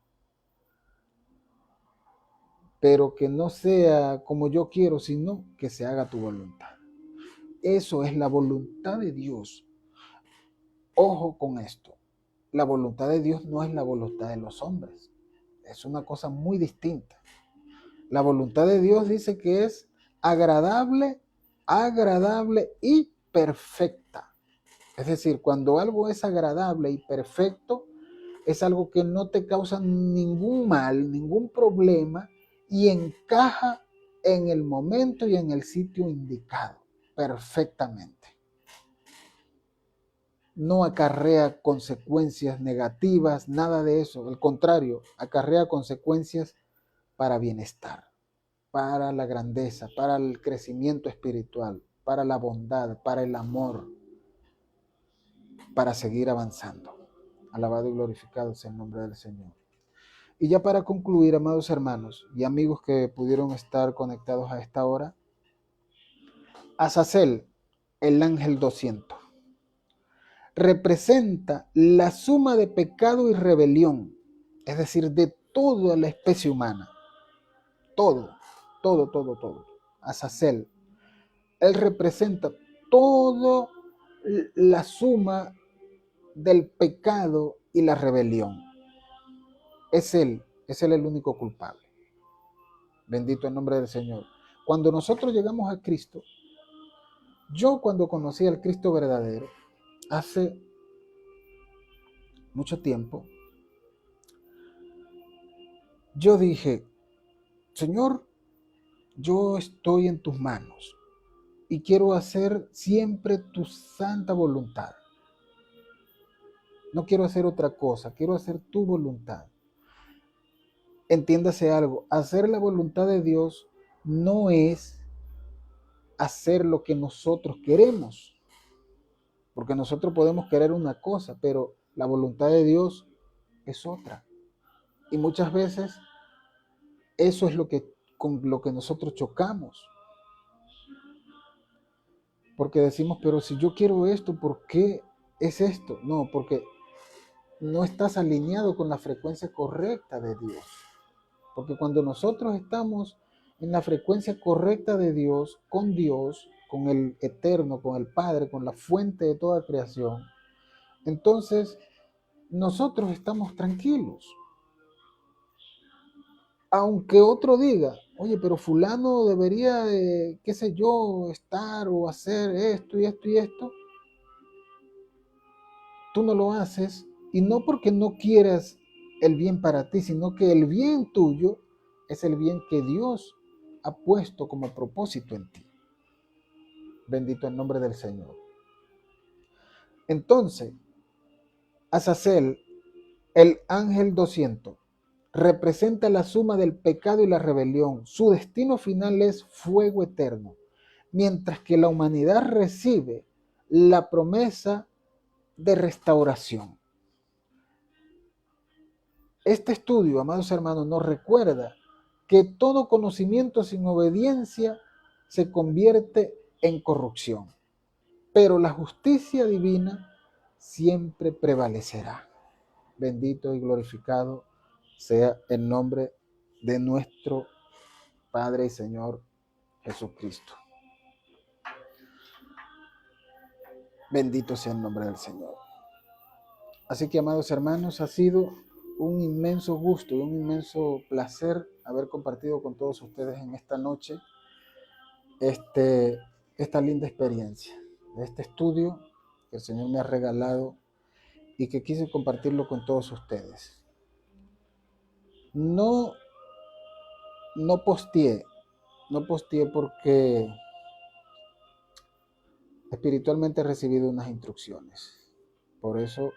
Pero que no sea como yo quiero, sino que se haga tu voluntad. Eso es la voluntad de Dios. Ojo con esto. La voluntad de Dios no es la voluntad de los hombres. Es una cosa muy distinta. La voluntad de Dios dice que es agradable y perfecta. Es decir, cuando algo es agradable y perfecto, es algo que no te causa ningún mal, ningún problema y encaja en el momento y en el sitio indicado perfectamente. No acarrea consecuencias negativas, nada de eso. Al contrario, acarrea consecuencias para bienestar, para la grandeza, para el crecimiento espiritual, para la bondad, para el amor, para seguir avanzando. Alabado y glorificado sea el nombre del Señor. Y ya para concluir, amados hermanos y amigos que pudieron estar conectados a esta hora, Azazel, el ángel 200, representa la suma de pecado y rebelión, es decir, de toda la especie humana. Todo. Azazel, él representa toda la suma del pecado y la rebelión. Es él el único culpable. Bendito el nombre del Señor. Cuando nosotros llegamos a Cristo, yo cuando conocí al Cristo verdadero, hace mucho tiempo, yo dije, Señor, yo estoy en tus manos y quiero hacer siempre tu santa voluntad. No quiero hacer otra cosa, quiero hacer tu voluntad. Entiéndase algo, hacer la voluntad de Dios no es hacer lo que nosotros queremos, porque nosotros podemos querer una cosa, pero la voluntad de Dios es otra. Y muchas veces eso es con lo que nosotros chocamos. Porque decimos, pero si yo quiero esto, ¿por qué es esto? No, porque no estás alineado con la frecuencia correcta de Dios. Porque cuando nosotros estamos en la frecuencia correcta de Dios, con el Eterno, con el Padre, con la fuente de toda creación, entonces nosotros estamos tranquilos. Aunque otro diga, oye, pero fulano debería, qué sé yo, estar o hacer esto y esto y esto, tú no lo haces, y no porque no quieras el bien para ti, sino que el bien tuyo es el bien que Dios ha puesto como propósito en ti. Bendito el nombre del Señor. Entonces, Azazel, el ángel 200, representa la suma del pecado y la rebelión. Su destino final es fuego eterno, mientras que la humanidad recibe la promesa de restauración. Este estudio, amados hermanos, nos recuerda que todo conocimiento sin obediencia se convierte en corrupción, pero la justicia divina siempre prevalecerá. Bendito y glorificado sea el nombre de nuestro Padre y Señor Jesucristo. Bendito sea el nombre del Señor. Así que, amados hermanos, ha sido un inmenso gusto y un inmenso placer haber compartido con todos ustedes en esta noche esta linda experiencia de este estudio que el Señor me ha regalado y que quise compartirlo con todos ustedes. No, no posteé porque espiritualmente he recibido unas instrucciones. Por eso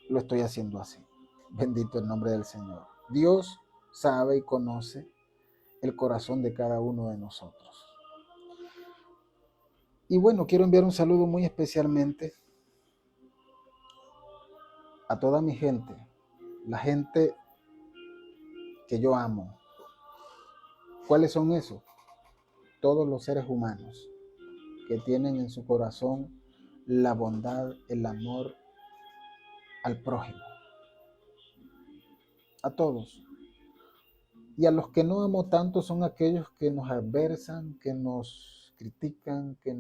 lo estoy haciendo así. Bendito el nombre del Señor. Dios sabe y conoce el corazón de cada uno de nosotros. Y bueno, quiero enviar un saludo muy especialmente a toda mi gente, la gente que yo amo. ¿Cuáles son esos? Todos los seres humanos que tienen en su corazón la bondad, el amor al prójimo. A todos. Y a los que no amo tanto son aquellos que nos adversan, que nos critican, que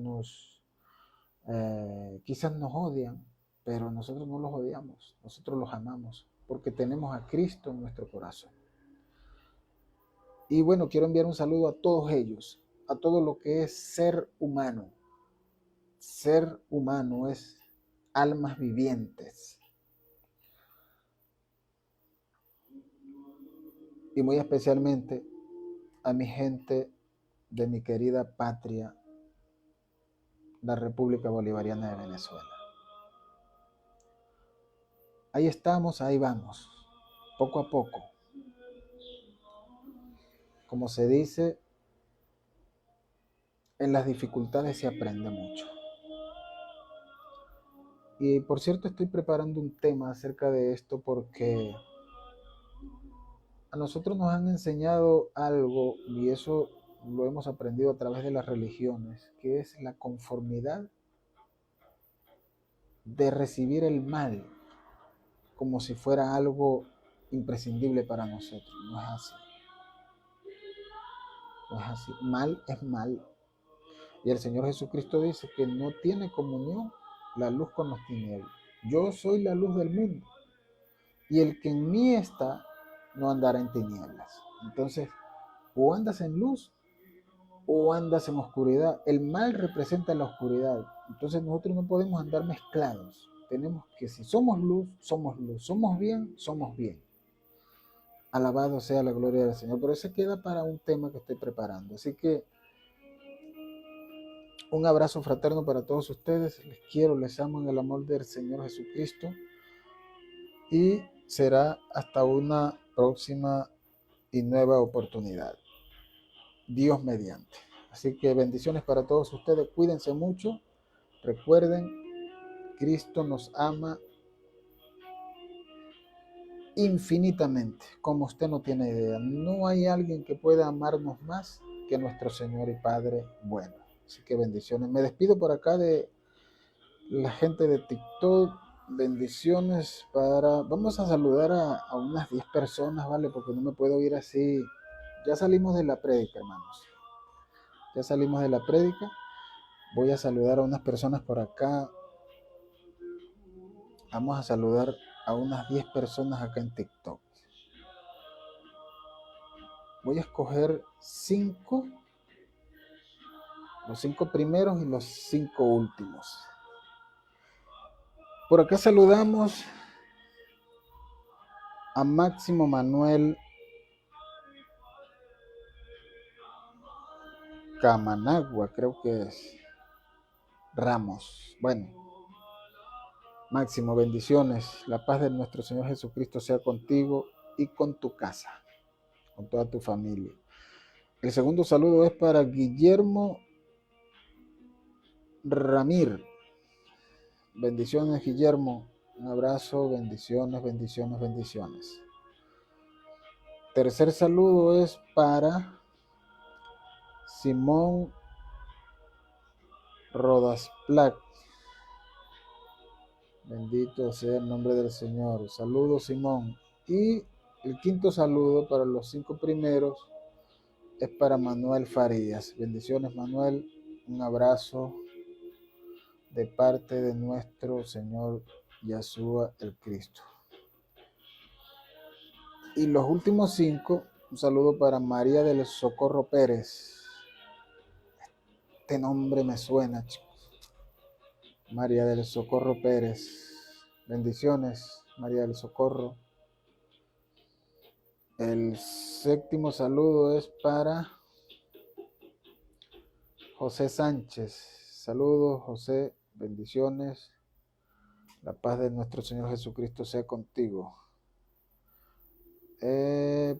quizás nos odian, pero nosotros no los odiamos, nosotros los amamos, porque tenemos a Cristo en nuestro corazón. Y bueno, quiero enviar un saludo a todos ellos, a todo lo que es ser humano. Ser humano es almas vivientes. Y muy especialmente a mi gente de mi querida patria, la República Bolivariana de Venezuela. Ahí estamos, ahí vamos, poco a poco. Como se dice, en las dificultades se aprende mucho. Y por cierto, estoy preparando un tema acerca de esto porque a nosotros nos han enseñado algo, y eso lo hemos aprendido a través de las religiones, que es la conformidad de recibir el mal como si fuera algo imprescindible para nosotros. No es así. No es así. Mal es mal. Y el Señor Jesucristo dice que no tiene comunión la luz con los tinieblas. Yo soy la luz del mundo. Y el que en mí está, no andará en tinieblas. Entonces, o andas en luz o andas en oscuridad. El mal representa la oscuridad. Entonces nosotros no podemos andar mezclados. Tenemos que, si somos luz, somos luz. Somos bien, somos bien. Alabado sea la gloria del Señor. Pero eso queda para un tema que estoy preparando. Así que un abrazo fraterno para todos ustedes. Les quiero, les amo en el amor del Señor Jesucristo. Y será hasta una próxima y nueva oportunidad. Dios mediante. Así que bendiciones para todos ustedes. Cuídense mucho. Recuerden, Cristo nos ama infinitamente, como usted no tiene idea. No hay alguien que pueda amarnos más que nuestro Señor y Padre bueno. Así que bendiciones. Me despido por acá de la gente de TikTok. Bendiciones para... Vamos a saludar a unas 10 personas, ¿vale? Porque no me puedo ir así. Ya salimos de la prédica, hermanos. Ya salimos de la prédica. Voy a saludar a unas personas por acá. Vamos a saludar a unas 10 personas acá en TikTok. Voy a escoger 5, los 5 primeros y los 5 últimos. Por acá saludamos a Máximo Manuel Camanagua, creo que es Ramos. Bueno, Máximo, bendiciones. La paz de nuestro Señor Jesucristo sea contigo y con tu casa, con toda tu familia. El segundo saludo es para Guillermo Ramir. Bendiciones, Guillermo. Un abrazo, bendiciones, bendiciones, bendiciones. Tercer saludo es para Simón Rodasplac. Bendito sea el nombre del Señor. Saludos, Simón. Y el quinto saludo para los 5 primeros es para Manuel Farías. Bendiciones, Manuel. Un abrazo. de parte de nuestro Señor Yeshua el Cristo. Y los últimos 5, un saludo para María del Socorro Pérez. Este nombre me suena, chicos. María del Socorro Pérez. Bendiciones, María del Socorro. El 7º saludo es para José Sánchez. Saludos, José. Bendiciones. La paz de nuestro Señor Jesucristo sea contigo.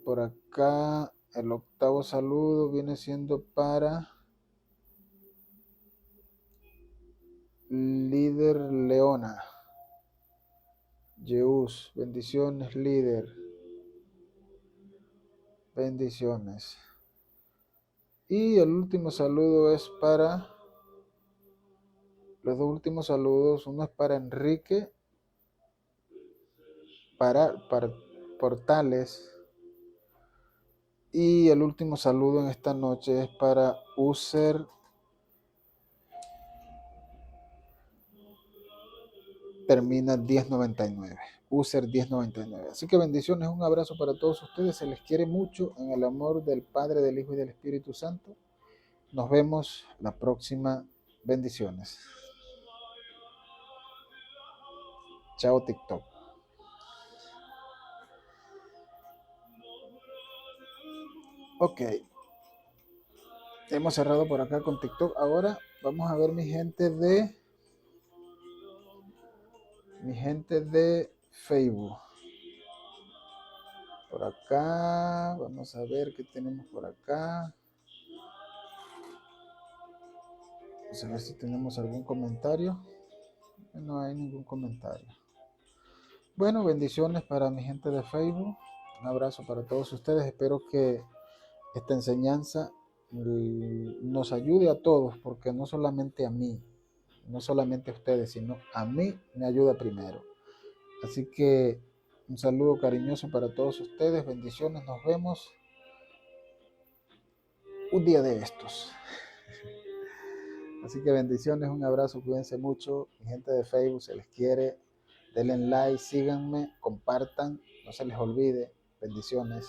Por acá, el 8º saludo viene siendo para Líder Leona. Jeús, bendiciones, líder. Bendiciones. Y el último saludo es para... Los 2 últimos saludos, uno es para Enrique para Portales. Y el último saludo en esta noche es para User termina 1099. User 1099. Así que bendiciones, un abrazo para todos ustedes. Se les quiere mucho en el amor del Padre, del Hijo y del Espíritu Santo. Nos vemos la próxima. Bendiciones. Chao, TikTok. Ok. Hemos cerrado por acá con TikTok. Ahora vamos a ver mi gente de Facebook. Por acá, vamos a ver qué tenemos por acá. Vamos a ver si tenemos algún comentario. No hay ningún comentario. Bueno, bendiciones para mi gente de Facebook. Un abrazo para todos ustedes. Espero que esta enseñanza nos ayude a todos, porque no solamente a mí, no solamente a ustedes, sino a mí me ayuda primero. Así que un saludo cariñoso para todos ustedes. Bendiciones. Nos vemos un día de estos. Así que bendiciones, un abrazo, cuídense mucho. Mi gente de Facebook, se les quiere. Denle like, síganme, compartan, no se les olvide. Bendiciones.